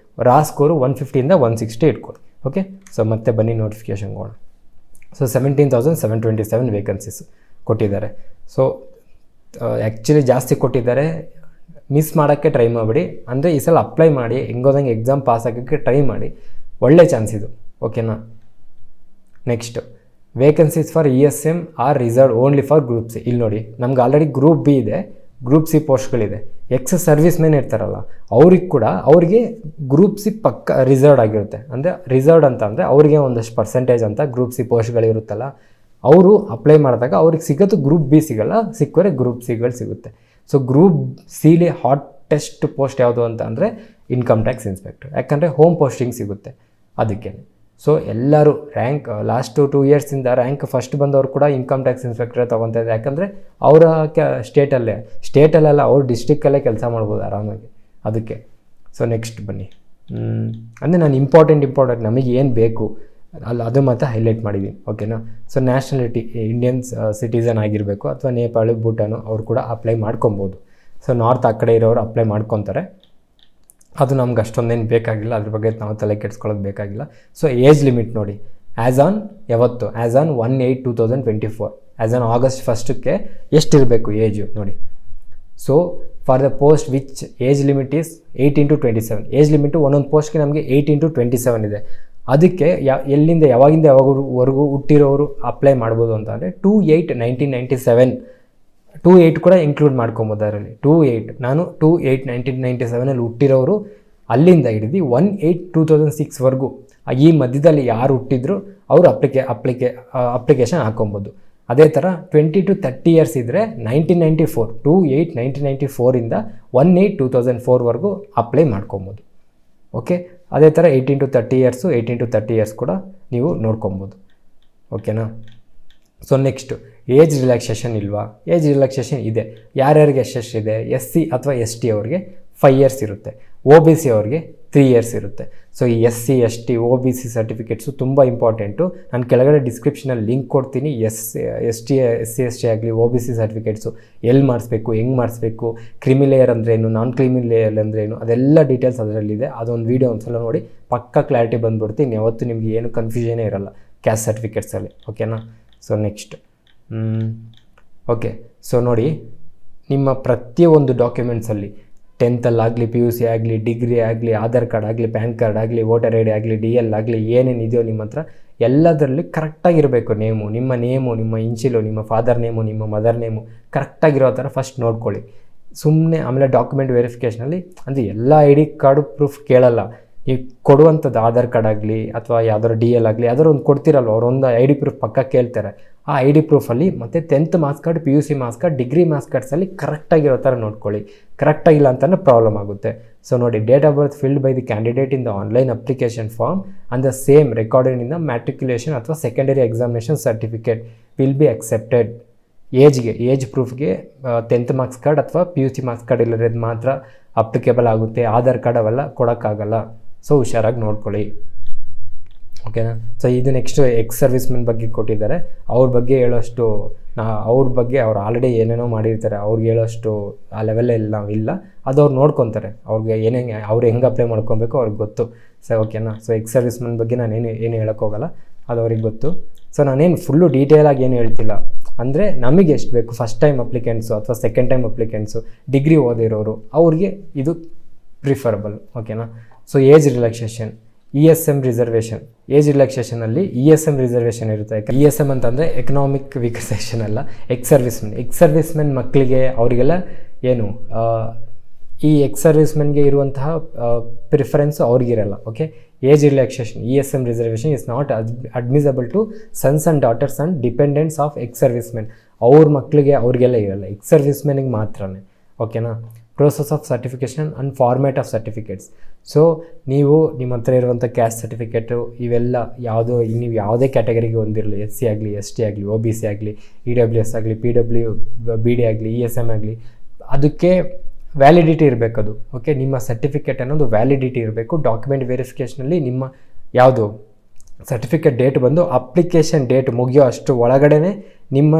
ರಾ ಸ್ಕೋರು 150ಇಂದ 160 ಇಟ್ಕೊಳ್ಳಿ. ಓಕೆ. ಸೊ ಮತ್ತೆ ಬನ್ನಿ ನೋಟಿಫಿಕೇಷನ್ ಹೋಗೋಣ. ಸೊ 17,727 ವೇಕೆನ್ಸೀಸ್ ಕೊಟ್ಟಿದ್ದಾರೆ. ಸೊ ಆ್ಯಕ್ಚುಲಿ ಜಾಸ್ತಿ ಕೊಟ್ಟಿದ್ದಾರೆ, ಮಿಸ್ ಮಾಡೋಕ್ಕೆ ಟ್ರೈ ಮಾಡಿಬಿಡಿ. ಅಂದರೆ ಈ ಸಲ ಅಪ್ಲೈ ಮಾಡಿ ಹೆಂಗೋದಂಗೆ ಎಕ್ಸಾಮ್ ಪಾಸ್ ಆಗೋಕ್ಕೆ ಟ್ರೈ ಮಾಡಿ, ಒಳ್ಳೆ ಚಾನ್ಸ್ ಇದು. ಓಕೆನಾ? Next vacancies for ESM are reserve only for group C. ಇಲ್ಲಿ ನೋಡಿ, ನಮ್ಗೆ ಆಲ್ರೆಡಿ ಗ್ರೂಪ್ ಬಿ ಇದೆ, ಗ್ರೂಪ್ ಸಿ ಪೋಸ್ಟ್ಗಳಿದೆ. ಸರ್ವಿಸ್ ಮೆನ್ ಇರ್ತಾರಲ್ಲ ಅವ್ರಿಗೆ ಕೂಡ ಅವ್ರಿಗೆ ಗ್ರೂಪ್ ಸಿ ಪಕ್ಕ ರಿಸರ್ವ್ಡ್ ಆಗಿರುತ್ತೆ. ಅಂದರೆ ರಿಸರ್ವ್ಡ್ ಅಂತ ಅಂದರೆ ಅವ್ರಿಗೆ ಒಂದಷ್ಟು ಪರ್ಸೆಂಟೇಜ್ ಅಂತ ಗ್ರೂಪ್ ಸಿ ಪೋಸ್ಟ್ಗಳಿರುತ್ತಲ್ಲ, ಅವರು ಅಪ್ಲೈ ಮಾಡಿದಾಗ ಅವ್ರಿಗೆ ಸಿಗೋದು ಗ್ರೂಪ್ ಬಿ ಸಿಗೋಲ್ಲ, ಸಿಕ್ಕರೆ ಗ್ರೂಪ್ ಸಿಗಳು ಸಿಗುತ್ತೆ. ಸೊ ಗ್ರೂಪ್ ಸಿಲಿ ಹಾಟೆಸ್ಟ್ ಪೋಸ್ಟ್ ಯಾವುದು ಅಂತ ಅಂದರೆ ಇನ್ಕಮ್ ಟ್ಯಾಕ್ಸ್ ಇನ್ಸ್ಪೆಕ್ಟರ್. ಯಾಕಂದರೆ ಹೋಮ್ ಪೋಸ್ಟಿಂಗ್ ಸಿಗುತ್ತೆ ಅದಕ್ಕೆ. ಸೊ ಎಲ್ಲರೂ ರ್ಯಾಂಕ್ ಲಾಸ್ಟು 2 ಇಯರ್ಸಿಂದ ರ್ಯಾಂಕ್ ಫಸ್ಟ್ ಬಂದವರು ಕೂಡ ಇನ್ಕಮ್ ಟ್ಯಾಕ್ಸ್ ಇನ್ಸ್ಪೆಕ್ಟರೇ ತೊಗೊತಾ ಇದ್ದಾರೆ. ಯಾಕಂದರೆ ಅವರ ಸ್ಟೇಟಲ್ಲೆಲ್ಲ ಅವ್ರ ಡಿಸ್ಟಿಕ್ಕಲ್ಲೇ ಕೆಲಸ ಮಾಡ್ಬೋದು ಆರಾಮಾಗಿ ಅದಕ್ಕೆ. ಸೊ ನೆಕ್ಸ್ಟ್ ಬನ್ನಿ. ಅಂದರೆ ನಾನು ಇಂಪಾರ್ಟೆಂಟ್ ನಮಗೆ ಏನು ಬೇಕು ಅದು ಮಾತ್ರ ಹೈಲೈಟ್ ಮಾಡಿದ್ದೀನಿ. ಓಕೆನಾ? ಸೊ ನ್ಯಾಷನಾಲಿಟಿ ಇಂಡಿಯನ್ಸ್ ಸಿಟಿಸನ್ ಆಗಿರಬೇಕು, ಅಥವಾ ನೇಪಾಳ, ಭೂಟಾನು ಅವ್ರು ಕೂಡ ಅಪ್ಲೈ ಮಾಡ್ಕೊಬೋದು. ಸೊ ನಾರ್ತ್ ಆ ಕಡೆ ಇರೋರು ಅಪ್ಲೈ ಮಾಡ್ಕೊತಾರೆ, ಅದು ನಮ್ಗೆ ಅಷ್ಟೊಂದೇನು ಬೇಕಾಗಿಲ್ಲ, ಅದ್ರ ಬಗ್ಗೆ ನಾವು ತಲೆ ಕೆಡಿಸ್ಕೊಳ್ಳೋದು ಬೇಕಾಗಿಲ್ಲ. ಸೊ ಏಜ್ ಲಿಮಿಟ್ ನೋಡಿ, as on 1/8/2024, as on August 1ಕ್ಕೆ ಎಷ್ಟಿರಬೇಕು ಏಜು ನೋಡಿ. So for the post which age limit is 18 to 27. Age limit ಒಂದೊಂದು ಪೋಸ್ಟ್ಗೆ ನಮಗೆ 18 to 27 ಇದೆ. ಅದಕ್ಕೆ ಯಾವಾಗಿಂದ ಯಾವಾಗವರೆಗೂ ಹುಟ್ಟಿರೋರು ಅಪ್ಲೈ ಮಾಡ್ಬೋದು ಅಂತ ಅಂದರೆ 2/8/1997, 2/8 ಕೂಡ ಇನ್ಕ್ಲೂಡ್ ಮಾಡ್ಕೊಬೋದು ಅದರಲ್ಲಿ. 2/8 ನಾನು 2/8/1997 ಹುಟ್ಟಿರೋರು ಅಲ್ಲಿಂದ ಹಿಡಿದು 1/8/2006ವರೆಗೂ ಈ ಮಧ್ಯದಲ್ಲಿ ಯಾರು ಹುಟ್ಟಿದ್ರು ಅವರು ಅಪ್ಲಿಕೇಶನ್ ಹಾಕೊಬೋದು. ಅದೇ ಥರ 20 to 30 ಇಯರ್ಸ್ ಇದ್ದರೆ 1994, 2/8/1994ಇಂದ 1/8/2004ವರೆಗೂ ಅಪ್ಲೈ ಮಾಡ್ಕೊಬೋದು. ಓಕೆ. ಅದೇ ಥರ 18 to 30 ಇಯರ್ಸು 18 to 30 ಇಯರ್ಸ್ ಕೂಡ ನೀವು ನೋಡ್ಕೊಬೋದು. ಓಕೆನಾ? ಸೊ ನೆಕ್ಸ್ಟು ಏಜ್ ರಿಲ್ಯಾಕ್ಸೇಷನ್ ಇಲ್ವಾ? ಏಜ್ ರಿಲ್ಯಾಕ್ಸೇಷನ್ ಇದೆ. ಯಾರ್ಯಾರಿಗೆ ಎಷ್ಟೆಷ್ಟಿದೆ? SC ಅಥವಾ ST ಅವ್ರಿಗೆ 5 ಇಯರ್ಸ್ ಇರುತ್ತೆ, OBC ಅವ್ರಿಗೆ 3 ಇಯರ್ಸ್ ಇರುತ್ತೆ. ಸೊ ಈ SC ST OBC ಸರ್ಟಿಫಿಕೇಟ್ಸು ತುಂಬ ಇಂಪಾರ್ಟೆಂಟು. ನಾನು ಕೆಳಗಡೆ ಡಿಸ್ಕ್ರಿಪ್ಷನಲ್ಲಿ ಲಿಂಕ್ ಕೊಡ್ತೀನಿ. SC ST ಆಗಲಿ OBC ಸರ್ಟಿಫಿಕೇಟ್ಸು ಎಲ್ಲಿ ಮಾಡಿಸ್ಬೇಕು, ಹೆಂಗೆ ಮಾಡಿಸ್ಬೇಕು, ಕ್ರಿಮಿ ಲೇಯರ್ ಅಂದ್ರೇನು, ನಾನ್ ಕ್ರಿಮಿ ಲೇಯರ್ ಅಂದ್ರೇನು, ಅದೆಲ್ಲ ಡೀಟೇಲ್ಸ್ ಅದರಲ್ಲಿದೆ. ಅದೊಂದು ವೀಡಿಯೋ ಒಂದ್ಸಲ ನೋಡಿ, ಪಕ್ಕಾ ಕ್ಲಾರಿಟಿ ಬಂದುಬಿಡ್ತೀನಿ. ಯಾವತ್ತೂ ನಿಮಗೆ ಏನು ಕನ್ಫ್ಯೂಷನೇ ಇರಲ್ಲ ಕ್ಯಾಸ್ಟ್ ಸರ್ಟಿಫಿಕೇಟ್ಸಲ್ಲಿ. ಓಕೆನಾ? So next okay. ಸೊ ನೋಡಿ, ನಿಮ್ಮ ಪ್ರತಿಯೊಂದು ಡಾಕ್ಯುಮೆಂಟ್ಸಲ್ಲಿ 10th PUC ಆಗಲಿ, ಡಿಗ್ರಿ ಆಗಲಿ, ಆಧಾರ್ ಕಾರ್ಡ್ ಆಗಲಿ, ಪ್ಯಾನ್ ಕಾರ್ಡ್ ಆಗಲಿ, ವೋಟರ್ ID ಆಗಲಿ, DL ಆಗಲಿ, ಏನೇನಿದೆಯೋ ನಿಮ್ಮ ಹತ್ರ ಎಲ್ಲದರಲ್ಲಿ ಕರೆಕ್ಟಾಗಿರಬೇಕು. ನಿಮ್ಮ ನೇಮು, ನಿಮ್ಮ ಇನ್ಶಿಲು, ನಿಮ್ಮ ಫಾದರ್ ನೇಮು, ನಿಮ್ಮ ಮದರ್ ನೇಮು ಕರೆಕ್ಟಾಗಿರೋ ಥರ ಫಸ್ಟ್ ನೋಡ್ಕೊಳ್ಳಿ. ಸುಮ್ಮನೆ ಆಮೇಲೆ ಡಾಕ್ಯುಮೆಂಟ್ ವೆರಿಫಿಕೇಷನಲ್ಲಿ ಅಂದರೆ ಎಲ್ಲ ID ಕಾರ್ಡು ಪ್ರೂಫ್ ಕೇಳಲ್ಲ. ನೀವು ಕೊಡುವಂಥದ್ದು ಆಧಾರ್ ಕಾರ್ಡ್ ಆಗಲಿ ಅಥವಾ ಯಾವ್ದಾದ್ರು DL ಆಗಲಿ ಯಾವ್ದಾದ್ರು ಒಂದು ಕೊಡ್ತಿರಲ್ವ, ಅವರೊಂದು ID ಪ್ರೂಫ್ ಪಕ್ಕ ಕೇಳ್ತಾರೆ. ಆ ID ಪ್ರೂಫಲ್ಲಿ ಮತ್ತು 10th marks card, PUC marks card, degree marks ಕಾರ್ಡ್ಸಲ್ಲಿ ಕರೆಕ್ಟಾಗಿರೋ ಥರ ನೋಡ್ಕೊಳ್ಳಿ. ಕರೆಕ್ಟಾಗಿಲ್ಲ ಅಂತಲೇ ಪ್ರಾಬ್ಲಮ್ ಆಗುತ್ತೆ. ಸೊ ನೋಡಿ, date of birth filled by the candidate in the online application form and the same recorded in the matriculation ಅಥವಾ secondary examination certificate will be accepted. Age ಪ್ರೂಫ್ಗೆ 10th ಮಾರ್ಕ್ಸ್ ಕಾರ್ಡ್ ಅಥವಾ PUC ಮಾರ್ಕ್ಸ್ ಕಾರ್ಡ್ ಇಲ್ಲದಿದ್ದು ಮಾತ್ರ ಅಪ್ಲಿಕೇಬಲ್ ಆಗುತ್ತೆ. ಆಧಾರ್ ಕಾರ್ಡ್ ಅವೆಲ್ಲ ಕೊಡೋಕ್ಕಾಗಲ್ಲ. ಸೊ ಹುಷಾರಾಗಿ ನೋಡ್ಕೊಳ್ಳಿ. ಓಕೆನಾ? ಸೊ ಇದು ನೆಕ್ಸ್ಟು ಸರ್ವಿಸ್ ಮೆನ್ ಬಗ್ಗೆ ಕೊಟ್ಟಿದ್ದಾರೆ. ಅವ್ರ ಬಗ್ಗೆ ಹೇಳೋಷ್ಟು ಅವ್ರ ಬಗ್ಗೆ ಅವ್ರು ಆಲ್ರೆಡಿ ಏನೇನೋ ಮಾಡಿರ್ತಾರೆ, ಅವ್ರಿಗೆ ಹೇಳೋಷ್ಟು ಆ ಲೆವೆಲಲ್ಲಿ ನಾವಿಲ್ಲ. ಅದು ಅವ್ರು ನೋಡ್ಕೊತಾರೆ. ಅವ್ರಿಗೆ ಅವ್ರು ಹೆಂಗೆ ಅಪ್ಲೈ ಮಾಡ್ಕೊಬೇಕು ಅವ್ರಿಗೆ ಗೊತ್ತು. ಸೊ ಓಕೆನಾ? ಸೊ ಸರ್ವಿಸ್ ಮೆನ್ ಬಗ್ಗೆ ನಾನು ಏನು ಹೇಳೋಕ್ಕೋಗಲ್ಲ, ಅದು ಅವ್ರಿಗೆ ಗೊತ್ತು. ಸೊ ನಾನೇನು ಫುಲ್ಲು ಡೀಟೇಲಾಗಿ ಏನು ಹೇಳ್ತಿಲ್ಲ. ಅಂದರೆ ನಮಗೆ ಎಷ್ಟು ಬೇಕು, ಫಸ್ಟ್ ಟೈಮ್ ಅಪ್ಲಿಕೆಂಟ್ಸು ಅಥವಾ ಸೆಕೆಂಡ್ ಟೈಮ್ ಅಪ್ಲಿಕೆಂಟ್ಸು, ಡಿಗ್ರಿ ಓದಿರೋರು, ಅವ್ರಿಗೆ ಇದು ಪ್ರಿಫರಬಲ್. ಓಕೆನಾ? So age relaxation, ESM reservation. Age ರಿಲ್ಯಾಕ್ಸೇಷನಲ್ಲಿ ESM ರಿಸರ್ವೇಷನ್ ಇರುತ್ತೆ. ESM ಅಂತಂದರೆ ಎಕನಾಮಿಕ್ ವೀಕರ್ ಸೆಕ್ಷನ್ ಅಲ್ಲ, ಸರ್ವಿಸ್ ಮೆನ್ ಮಕ್ಕಳಿಗೆ ಅವರಿಗೆಲ್ಲ ಏನು ಈ ಸರ್ವಿಸ್ ಮೆನ್ಗೆ ಇರುವಂತಹ ಪ್ರಿಫರೆನ್ಸು ಅವ್ರಿಗಿರಲ್ಲ. Okay. Age relaxation ESM reservation is not admissible to sons and daughters and dependents of ex servicemen. ಅವ್ರ ಮಕ್ಕಳಿಗೆ ಅವ್ರಿಗೆಲ್ಲ ಇರಲ್ಲ, ಎಕ್ಸ್ ಸರ್ವಿಸ್ ಮೆನ್ಗೆ ಮಾತ್ರನೇ. ಓಕೆನಾ. Process of certification and format of certificates. So ನೀವು ನಿಮ್ಮ ಹತ್ರ ಇರುವಂಥ ಕ್ಯಾಸ್ಟ್ ಸರ್ಟಿಫಿಕೇಟು ಇವೆಲ್ಲ ಯಾವುದೋ ನೀವು ಯಾವುದೇ ಕ್ಯಾಟಗರಿಗೆ ಹೊಂದಿರಲಿ, SC ಆಗಲಿ, ST ಆಗಲಿ, OBC ಆಗಲಿ, EWS ಆಗಲಿ, PW BD ಆಗಲಿ, ESM ಆಗಲಿ, ಅದಕ್ಕೆ ವ್ಯಾಲಿಡಿಟಿ ಇರಬೇಕು ಅದು. ಓಕೆ, ನಿಮ್ಮ ಸರ್ಟಿಫಿಕೇಟ್ ಅನ್ನೋದು ವ್ಯಾಲಿಡಿಟಿ ಇರಬೇಕು. ಡಾಕ್ಯುಮೆಂಟ್ ವೆರಿಫಿಕೇಷನಲ್ಲಿ ನಿಮ್ಮ ಯಾವುದು ಸರ್ಟಿಫಿಕೇಟ್ ಡೇಟ್ ಬಂದು ಅಪ್ಲಿಕೇಶನ್ ಡೇಟ್ ಮುಗಿಯೋ ಅಷ್ಟು ಒಳಗಡೆ ನಿಮ್ಮ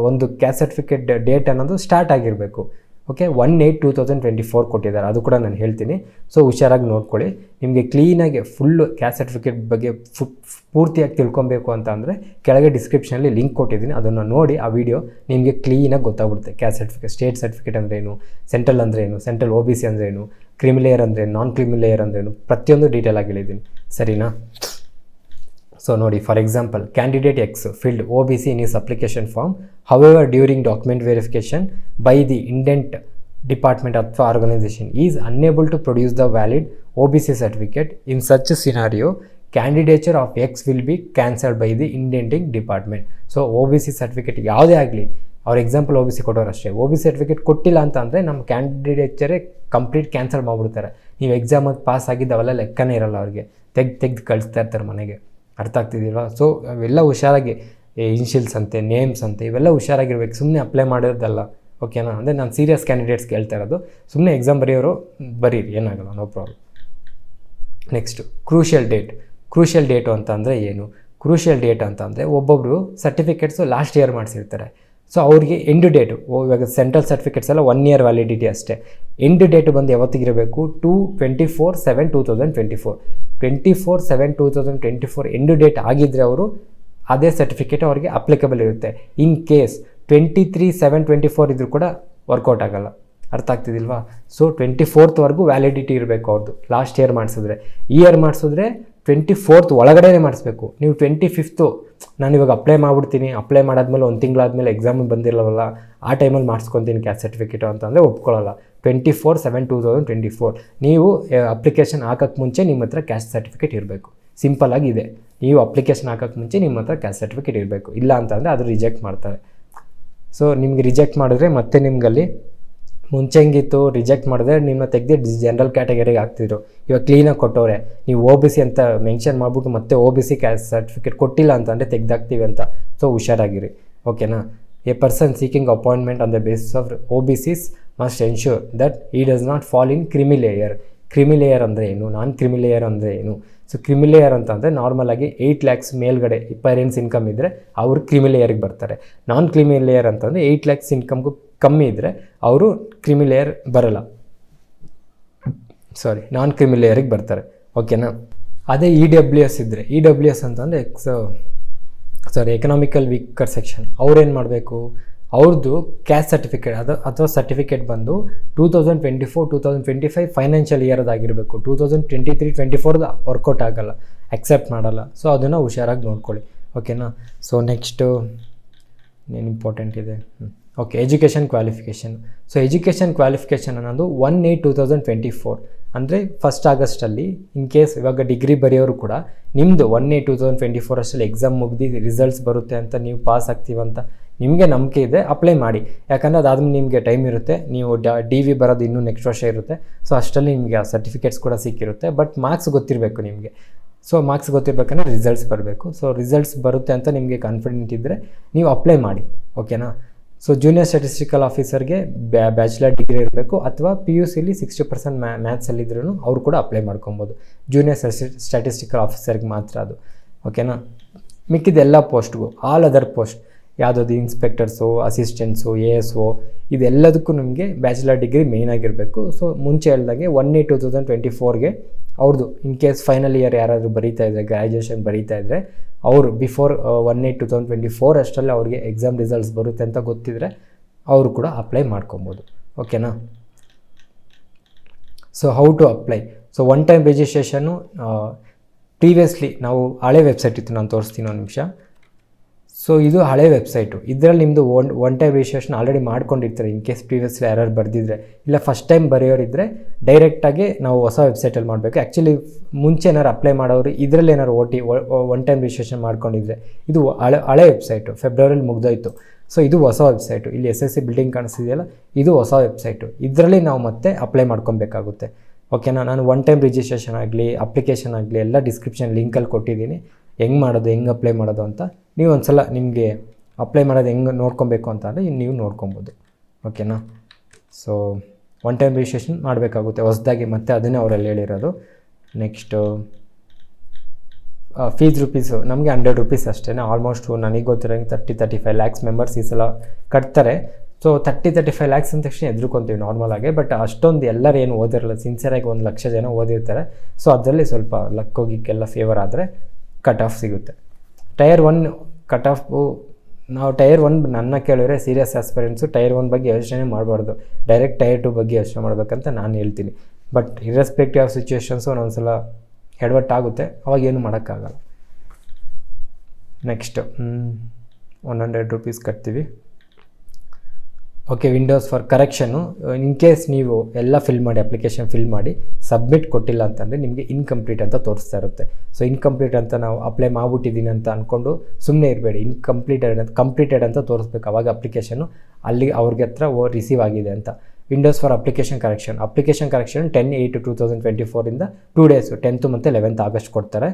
ಒಂದು ಕ್ಯಾಸ್ಟ್ ಸರ್ಟಿಫಿಕೇಟ್ ಡೇಟ್ ಅನ್ನೋದು ಸ್ಟಾರ್ಟ್ ಆಗಿರಬೇಕು. ಓಕೆ, 1/8/2024 ಕೊಟ್ಟಿದ್ದಾರೆ, ಅದು ಕೂಡ ನಾನು ಹೇಳ್ತೀನಿ. ಸೊ ಹುಷಾರಾಗಿ ನೋಡ್ಕೊಳ್ಳಿ. ನಿಮಗೆ ಕ್ಲೀನಾಗಿ ಫುಲ್ಲು ಕ್ಯಾಸ್ಟ್ ಸರ್ಟಿಫಿಕೇಟ್ ಬಗ್ಗೆ ಪೂರ್ತಿಯಾಗಿ ತಿಳ್ಕೊಬೇಕು ಅಂತ ಅಂದರೆ ಕೆಳಗೆ ಡಿಸ್ಕ್ರಿಪ್ಷನಲ್ಲಿ ಲಿಂಕ್ ಕೊಟ್ಟಿದ್ದೀನಿ, ಅದನ್ನು ನೋಡಿ ಆ ವಿಡಿಯೋ ನಿಮಗೆ ಕ್ಲೀನಾಗಿ ಗೊತ್ತಾಗ್ಬಿಡುತ್ತೆ. ಕ್ಯಾಸ್ಟ್ ಸರ್ಟಿಫಿಕೇಟ್, ಸ್ಟೇಟ್ ಸರ್ಟಿಫಿಕೇಟ್ ಅಂದ್ರೇನು, ಸೆಂಟ್ರಲ್ ಅಂದ್ರೇನು, ಸೆಂಟ್ರಲ್ OBC ಅಂದ್ರೇನು, ಕ್ರಿಮಿಲೇಯರ್ ಅಂದ್ರೇನು, ನಾನ್ ಕ್ರಿಮಿಲೇಯರ್ ಅಂದ್ರೇನು, ಪ್ರತಿಯೊಂದು ಡೀಟೇಲ್ ಆಗಿ ಹೇಳಿದ್ದೀನಿ. ಸರಿನಾ? ಸೊ ನೋಡಿ, for example, candidate X filled OBC in his application form. However, during document verification by the indent department ಅಥವಾ organization is unable to produce the valid OBC certificate. In such a scenario, candidature of X will be cancelled by the indenting department. So OBC certificate ಯಾವುದೇ ಆಗಲಿ, ಅವ್ರ ಎಕ್ಸಾಂಪಲ್ OBC ಕೊಟ್ಟವ್ರು ಅಷ್ಟೇ, OBC ಸರ್ಟಿಫಿಕೇಟ್ ಕೊಟ್ಟಿಲ್ಲ ಅಂತ ಅಂದರೆ ನಮ್ಮ ಕ್ಯಾಂಡಿಡೇಚರೇ ಕಂಪ್ಲೀಟ್ ಕ್ಯಾನ್ಸಲ್ ಮಾಡಿಬಿಡ್ತಾರೆ. ನೀವು ಎಕ್ಸಾಮಲ್ಲಿ ಪಾಸ್ ಆಗಿದ್ದು ಅವೆಲ್ಲ ಲೆಕ್ಕನೇ ಇರಲ್ಲ, ಅವ್ರಿಗೆ ತೆಗೆದು ಕಳಿಸ್ತಾ ಇರ್ತಾರೆ ಮನೆಗೆ. ಅರ್ಥ ಆಗ್ತಿದ್ದೀಲ್ವಾ? ಸೊ ಅವೆಲ್ಲ ಹುಷಾರಾಗಿ, ಇನ್ಷಿಯಲ್ಸ್ ಅಂತೆ, ನೇಮ್ಸ್ ಅಂತೆ, ಇವೆಲ್ಲ ಹುಷಾರಾಗಿರ್ಬೇಕು. ಸುಮ್ಮನೆ ಅಪ್ಲೈ ಮಾಡೋದಲ್ಲ. ಓಕೆನಾ? ಅಂದರೆ ನಾನು ಸೀರಿಯಸ್ ಕ್ಯಾಂಡಿಡೇಟ್ಸ್ಗೆ ಹೇಳ್ತಾ ಇರೋದು. ಸುಮ್ಮನೆ ಎಕ್ಸಾಮ್ ಬರೆಯೋರು ಬರೀರಿ, ಏನಾಗಲ್ಲ, no problem. Next crucial date. Crucial date ಅಂತ ಅಂದರೆ ಏನು? ಕ್ರೂಷಿಯಲ್ ಡೇಟ್ ಅಂತ ಅಂದರೆ ಒಬ್ಬೊಬ್ಬರು ಸರ್ಟಿಫಿಕೇಟ್ಸು ಲಾಸ್ಟ್ ಇಯರ್ ಮಾಡಿಸಿರ್ತಾರೆ. ಸೊ ಅವ್ರಿಗೆ ಎಂಡ್ ಡೇಟು, ಇವಾಗ ಸೆಂಟ್ರಲ್ ಸರ್ಟಿಫಿಕೇಟ್ಸ್ ಎಲ್ಲ 1 year ವ್ಯಾಲಿಡಿಟಿ ಅಷ್ಟೇ. ಎಂಡ್ ಡೇಟು ಬಂದು ಯಾವತ್ತಿಗಿರಬೇಕು? 24/7/2024. 24/7/2024 ಎಂಡ್ ಡೇಟ್ ಆಗಿದ್ದರೆ ಅವರು ಅದೇ ಸರ್ಟಿಫಿಕೇಟ್ ಅವರಿಗೆ ಅಪ್ಲಿಕಬಲ್ ಇರುತ್ತೆ. ಇನ್ ಕೇಸ್ 23/7/24 ಇದ್ರೂ ಕೂಡ ವರ್ಕೌಟ್ ಆಗಲ್ಲ. ಅರ್ಥ ಆಗ್ತಿದಿಲ್ವಾ? ಸೊ 24th ವ್ಯಾಲಿಡಿಟಿ ಇರಬೇಕು ಅವ್ರದ್ದು, ಲಾಸ್ಟ್ ಇಯರ್ ಮಾಡಿಸಿದ್ರೆ. ಇಯರ್ ಮಾಡಿಸಿದ್ರೆ 24th ಒಳಗಡೆ ಮಾಡಿಸ್ಬೇಕು. ನೀವು 25th ನಾನು ಇವಾಗ ಅಪ್ಲೈ ಮಾಡಿಬಿಡ್ತೀನಿ, ಅಪ್ಲೈ ಮಾಡಾದ್ಮೇಲೆ 1 ತಿಂಗಳಾದ್ಮೇಲೆ ಎಕ್ಸಾಮ್ ಬಂದಿರಲ್ಲವಲ್ಲ, ಆ ಟೈಮಲ್ಲಿ ಮಾಡಿಸ್ಕೊತೀನಿ ಕ್ಯಾಸ್ಟ್ ಸರ್ಟಿಫಿಕೇಟು ಅಂತಂದರೆ ಒಪ್ಕೊಳ್ಳಲ್ಲ. 24/7/2024 ನೀವು ಅಪ್ಲಿಕೇಶನ್ ಹಾಕೋಕ್ಕೆ ಮುಂಚೆ ನಿಮ್ಮ ಹತ್ರ ಕ್ಯಾಸ್ಟ್ ಸರ್ಟಿಫಿಕೇಟ್ ಇರಬೇಕು. ಸಿಂಪಲ್ ಆಗಿದೆ. ನೀವು ಅಪ್ಲಿಕೇಶನ್ ಹಾಕೋಕ್ಕೆ ಮುಂಚೆ ನಿಮ್ಮ ಹತ್ರ ಕ್ಯಾಸ್ಟ್ ಸರ್ಟಿಫಿಕೇಟ್ ಇರಬೇಕು. ಇಲ್ಲ ಅಂತಂದರೆ ಅದು ರಿಜೆಕ್ಟ್ ಮಾಡ್ತಾರೆ. ಸೊ ನಿಮ್ಗೆ ರಿಜೆಕ್ಟ್ ಮಾಡಿದ್ರೆ ಮತ್ತೆ ನಿಮಗಲ್ಲಿ ಮುಂಚೆ ಹೆಂಗಿತ್ತು, ರಿಜೆಕ್ಟ್ ಮಾಡಿದ್ರೆ ನಿಮ್ಮ ತೆಗೆದು ಜನರಲ್ ಕ್ಯಾಟಗರಿಗೆ ಹಾಕ್ತಿದ್ರು. ಇವಾಗ ಕ್ಲೀನಾಗಿ ಕೊಟ್ಟವ್ರೆ, ನೀವು OBC ಅಂತ ಮೆನ್ಷನ್ ಮಾಡಿಬಿಟ್ಟು ಮತ್ತೆ OBC ಕ್ಯಾಸ್ಟ್ ಸರ್ಟಿಫಿಕೇಟ್ ಕೊಟ್ಟಿಲ್ಲ ಅಂತಂದರೆ ತೆಗೆದಾಕ್ತೀವಿ ಅಂತ. ಸೊ ಹುಷಾರಾಗಿರಿ. ಓಕೆನಾ? A person seeking appointment on the basis of OBCs must ensure that he does not fall in creamy layer. Creamy layer ಅಂದರೆ ಏನು, ನಾನ್ ಕ್ರಿಮಿಲೇಯರ್ ಅಂದರೆ ಏನು? ಸೊ ಕ್ರಿಮಿಲೇಯರ್ ಅಂತಂದರೆ ನಾರ್ಮಲಾಗಿ 8 lakhs ಮೇಲ್ಗಡೆ ಪೇರೆಂಟ್ಸ್ ಇನ್ಕಮ್ ಇದ್ದರೆ ಅವರು ಕ್ರಿಮಿಲೇಯರಿಗೆ ಬರ್ತಾರೆ. ನಾನ್ ಕ್ರಿಮಿಲೇಯರ್ ಅಂತಂದರೆ 8 lakhs ಇನ್ಕಮ್ಗೂ ಕಮ್ಮಿ ಇದ್ದರೆ ಅವರು ಕ್ರಿಮಿಲೇಯರ್ ಬರಲ್ಲ, ನಾನ್ ಕ್ರಿಮಿಲೇಯರಿಗೆ ಬರ್ತಾರೆ. ಓಕೆನಾ? ಅದೇ EWS ಇದ್ದರೆ, EWS ಅಂತಂದರೆ ಎಕನಾಮಿಕಲ್ ವೀಕರ್ ಸೆಕ್ಷನ್, ಅವ್ರೇನು ಮಾಡಬೇಕು? ಅವ್ರದ್ದು ಕ್ಯಾಸ್ಟ್ ಸರ್ಟಿಫಿಕೇಟ್ ಅಥವಾ ಸರ್ಟಿಫಿಕೇಟ್ ಬಂದು 2024-2025 ಫೈನಾನ್ಷಿಯಲ್ ಇಯರ್ದಾಗಿರಬೇಕು. 2023-24 ವರ್ಕೌಟ್ ಆಗಲ್ಲ, ಅಕ್ಸೆಪ್ಟ್ ಮಾಡಲ್ಲ. ಸೊ ಅದನ್ನು ಹುಷಾರಾಗಿ ನೋಡ್ಕೊಳ್ಳಿ. ಓಕೆನಾ? ಸೊ ನೆಕ್ಸ್ಟು ಏನು ಇಂಪಾರ್ಟೆಂಟ್ ಇದೆ? Okay, education qualification. So education qualification ಅನ್ನೋದು 1/8/2024 ಅಂದರೆ 1st August ಇನ್ ಕೇಸ್ ಇವಾಗ ಡಿಗ್ರಿ ಬರೆಯೋರು ಕೂಡ ನಿಮ್ಮದು 1/8/2024 ಅಷ್ಟರಲ್ಲಿ ಎಕ್ಸಾಮ್ ಮುಗ್ದು ರಿಸಲ್ಟ್ಸ್ ಬರುತ್ತೆ ಅಂತ, ನೀವು ಪಾಸ್ ಆಗ್ತೀವಂತ ನಿಮಗೆ ನಂಬಿಕೆ ಇದೆ, ಅಪ್ಲೈ ಮಾಡಿ. ಯಾಕಂದರೆ ಅದಾದ್ಮೇಲೆ ನಿಮಗೆ ಟೈಮ್ ಇರುತ್ತೆ, ನೀವು DV ಬರೋದು ಇನ್ನೂ ನೆಕ್ಸ್ಟ್ ವರ್ಷ ಇರುತ್ತೆ. ಸೊ ಅಷ್ಟರಲ್ಲಿ ನಿಮಗೆ ಆ ಸರ್ಟಿಫಿಕೇಟ್ಸ್ ಕೂಡ ಸಿಕ್ಕಿರುತ್ತೆ. ಬಟ್ ಮಾರ್ಕ್ಸ್ ಗೊತ್ತಿರಬೇಕು ನಿಮಗೆ. ಸೊ ಮಾರ್ಕ್ಸ್ ಗೊತ್ತಿರಬೇಕಂದ್ರೆ ರಿಸಲ್ಟ್ಸ್ ಬರಬೇಕು. ಸೊ ರಿಸಲ್ಟ್ಸ್ ಬರುತ್ತೆ ಅಂತ ನಿಮಗೆ ಕಾನ್ಫಿಡೆಂಟ್ ಇದ್ದರೆ ನೀವು ಅಪ್ಲೈ ಮಾಡಿ. ಓಕೆನಾ? ಸೊ ಜೂನಿಯರ್ ಸ್ಟ್ಯಾಟಿಸ್ಟಿಕಲ್ ಆಫೀಸರ್ಗೆ ಬ್ಯಾಚುಲರ್ ಡಿಗ್ರಿ ಇರಬೇಕು, ಅಥವಾ PUCಲಿ 60% ಮ್ಯಾಥ್ಸಲ್ಲಿದ್ರೂ ಅವರು ಕೂಡ ಅಪ್ಲೈ ಮಾಡ್ಕೊಬೋದು. ಜೂನಿಯರ್ ಸ್ಟ್ಯಾಟಿಸ್ಟಿಕಲ್ ಆಫೀಸರ್ಗೆ ಮಾತ್ರ ಅದು. ಓಕೆನಾ? ಮಿಕ್ಕಿದೆಲ್ಲ ಪೋಸ್ಟ್ಗೂ, ಆಲ್ ಅದರ್ ಪೋಸ್ಟ್ ಯಾವುದಾದ್ರು ಇನ್ಸ್ಪೆಕ್ಟರ್ಸು, ಅಸಿಸ್ಟೆಂಟ್ಸು, ASO ಇದೆಲ್ಲದಕ್ಕೂ ನಿಮಗೆ ಬ್ಯಾಚುಲರ್ ಡಿಗ್ರಿ ಮೇಯ್ನಾಗಿರಬೇಕು. ಸೊ ಮುಂಚೆ ಹೇಳ್ದಂಗೆ 1/8/2024 ಅವ್ರದ್ದು ಇನ್ ಕೇಸ್ ಫೈನಲ್ ಇಯರ್ ಯಾರಾದರೂ ಬರೀತಾ ಇದ್ದರೆ, ಗ್ರ್ಯಾಜುಯೇಷನ್ ಬರೀತಾ ಇದ್ದರೆ, ಅವರು ಬಿಫೋರ್ 1/8/2024 ಅಷ್ಟರಲ್ಲಿ ಅವ್ರಿಗೆ ಎಕ್ಸಾಮ್ ರಿಸಲ್ಟ್ಸ್ ಬರುತ್ತೆ ಅಂತ ಗೊತ್ತಿದ್ರೆ ಅವರು ಕೂಡ ಅಪ್ಲೈ ಮಾಡ್ಕೊಬೋದು. ಓಕೆನಾ? So how to apply? So one time registration previously ನಾವು ಹಳೆ ವೆಬ್ಸೈಟ್ ಇತ್ತು, ನಾನು ತೋರಿಸ್ತೀನಿ ಒಂದು ನಿಮಿಷ. ಸೊ ಇದು ಹಳೆ ವೆಬ್ಸೈಟು. ಇದರಲ್ಲಿ ನಿಮ್ಮದು ಒನ್ ಟೈಮ್ ರಿಜಿಸ್ಟ್ರೇಷನ್ ಆಲ್ರೆಡಿ ಮಾಡ್ಕೊಂಡಿರ್ತಾರೆ. ಇನ್ ಕೇಸ್ ಪ್ರೀವಿಯಸ್ಲಿ ಯಾರು ಬರೆದಿದ್ರೆ, ಇಲ್ಲ ಫಸ್ಟ್ ಟೈಮ್ ಬರೆಯೋರಿದ್ದರೆ ಡೈರೆಕ್ಟಾಗಿ ನಾವು ಹೊಸ ವೆಬ್ಸೈಟಲ್ಲಿ ಮಾಡಬೇಕು. ಆ್ಯಕ್ಚುಲಿ ಮುಂಚೆ ಏನಾರು ಅಪ್ಲೈ ಮಾಡೋರು ಇದರಲ್ಲಿ ಏನಾರು ಒನ್ ಟೈಮ್ ರಿಜಿಸ್ಟ್ರೇಷನ್ ಮಾಡ್ಕೊಂಡಿದ್ರೆ, ಇದು ಹಳೆ ವೆಬ್ಸೈಟು, ಫೆಬ್ರವರಿಲಿ ಮುಗ್ದೋಯ್ತು. ಸೊ ಇದು ಹೊಸ ವೆಬ್ಸೈಟು. ಇಲ್ಲಿ SSC ಬಿಲ್ಡಿಂಗ್ ಕಾಣಿಸ್ತಿದೆಯಲ್ಲ, ಇದು ಹೊಸ ವೆಬ್ಸೈಟು. ಇದರಲ್ಲಿ ನಾವು ಮತ್ತೆ ಅಪ್ಲೈ ಮಾಡ್ಕೊಬೇಕಾಗುತ್ತೆ. ಓಕೆನಾ? ನಾನು ಒನ್ ಟೈಮ್ ರಿಜಿಸ್ಟ್ರೇಷನ್ ಆಗಲಿ, ಅಪ್ಲಿಕೇಶನ್ ಆಗಲಿ ಎಲ್ಲ ಡಿಸ್ಕ್ರಿಪ್ಷನ್ ಲಿಂಕಲ್ಲಿ ಕೊಟ್ಟಿದ್ದೀನಿ. ಹೆಂಗೆ ಮಾಡೋದು, ಹೆಂಗೆ ಅಪ್ಲೈ ಮಾಡೋದು ಅಂತ ನೀವು ಒಂದು ಸಲ ನಿಮಗೆ ಅಪ್ಲೈ ಮಾಡೋದು ಹೆಂಗೆ ನೋಡ್ಕೊಬೇಕು ಅಂತ ಅಂದರೆ ನೀವು ನೋಡ್ಕೊಬೋದು. ಓಕೆನಾ? ಸೊ ಒನ್ ಟೈಮ್ ರಿಜಿಸ್ಟ್ರೇಷನ್ ಮಾಡಬೇಕಾಗುತ್ತೆ ಹೊಸದಾಗಿ, ಮತ್ತೆ ಅದನ್ನೇ ಅವರಲ್ಲಿ ಹೇಳಿರೋದು. ನೆಕ್ಸ್ಟು ಫೀಸ್ ರೂಪೀಸು ನಮಗೆ 100 ರೂಪೀಸ್ ಅಷ್ಟೇ. ಆಲ್ಮೋಸ್ಟು ನನಗೆ ಗೊತ್ತಿರೋಂಗೆ 30-35 ಲ್ಯಾಕ್ಸ್ ಮೆಂಬರ್ಸ್ ಈ ಸಲ ಕಟ್ತಾರೆ. ಸೊ 30-35 ಲ್ಯಾಕ್ಸ್ ಅಂದ ತಕ್ಷಣ ಎದುರ್ಕೊತೀವಿ ನಾರ್ಮಲಾಗಿ. ಬಟ್ ಅಷ್ಟೊಂದು ಎಲ್ಲರೂ ಏನು ಓದಿರಲ್ಲ, ಸಿನ್ಸಿಯರಾಗಿ 1 ಲಕ್ಷ ಜನ ಓದಿರ್ತಾರೆ. ಸೊ ಅದರಲ್ಲಿ ಸ್ವಲ್ಪ ಲಕ್ಕೋಗಿಕ್ಕೆಲ್ಲ ಫೇವರ್ ಆದರೆ ಕಟ್ ಆಫ್ ಸಿಗುತ್ತೆ. ಟೈರ್ 1 ಕಟ್ ಆಫು, ನಾವು ಟೈರ್ 1 ನನ್ನ ಕೇಳಿದ್ರೆ ಸೀರಿಯಸ್ ಆಸ್ಪಿರೆಂಟ್ಸು ಟೈರ್ 1 ಬಗ್ಗೆ ಯೋಚನೆ ಮಾಡಬಾರ್ದು, ಡೈರೆಕ್ಟ್ ಟೈರ್ 2 ಬಗ್ಗೆ ಯೋಚನೆ ಮಾಡಬೇಕಂತ ನಾನು ಹೇಳ್ತೀನಿ. ಬಟ್ ಇರ್ರೆಸ್ಪೆಕ್ಟಿವ್ ಆಫ್ ಸಿಚುವೇಷನ್ಸು ಒಂದೊಂದ್ಸಲ ಎಡವಟ್ಟಾಗುತ್ತೆ, ಅವಾಗೇನು ಮಾಡೋಕ್ಕಾಗಲ್ಲ. ನೆಕ್ಸ್ಟು 100 ರೂಪೀಸ್ ಕಟ್ತೀವಿ. Okay, Windows for correction. In case ನೀವು ಎಲ್ಲ ಫಿಲ್ ಮಾಡಿ, ಅಪ್ಲಿಕೇಶನ್ ಫಿಲ್ ಮಾಡಿ ಸಬ್ಮಿಟ್ ಕೊಟ್ಟಿಲ್ಲ ಅಂತಂದರೆ ನಿಮಗೆ ಇನ್ಕಂಪ್ಲೀಟ್ ಅಂತ ತೋರಿಸ್ತಾ ಇರುತ್ತೆ. ಸೊ ಇನ್ಕಂಪ್ಲೀಟ್ ಅಂತ ನಾವು ಅಪ್ಲೈ ಮಾಡಿಬಿಟ್ಟಿದ್ದೀನಿ ಅಂತ ಅಂದ್ಕೊಂಡು ಸುಮ್ಮನೆ ಇರಬೇಡಿ. ಕಂಪ್ಲೀಟೆಡ್ ಅಂತ ತೋರಿಸ್ಬೇಕು. ಅವಾಗ ಅಪ್ಲಿಕೇಶನ್ನು ಅಲ್ಲಿ ಅವ್ರಿಗೆ ಹತ್ರ ರಿಸೀವ್ ಆಗಿದೆ ಅಂತ. ವಿಂಡೋಸ್ ಫಾರ್ ಅಪ್ಲಿಕೇಶನ್ ಕರೆಕ್ಷನ್ 10/8/2024 ಇಂದ 2 ಡೇಸು 10th ಮತ್ತು 11th ಆಗಸ್ಟ್ ಕೊಡ್ತಾರೆ.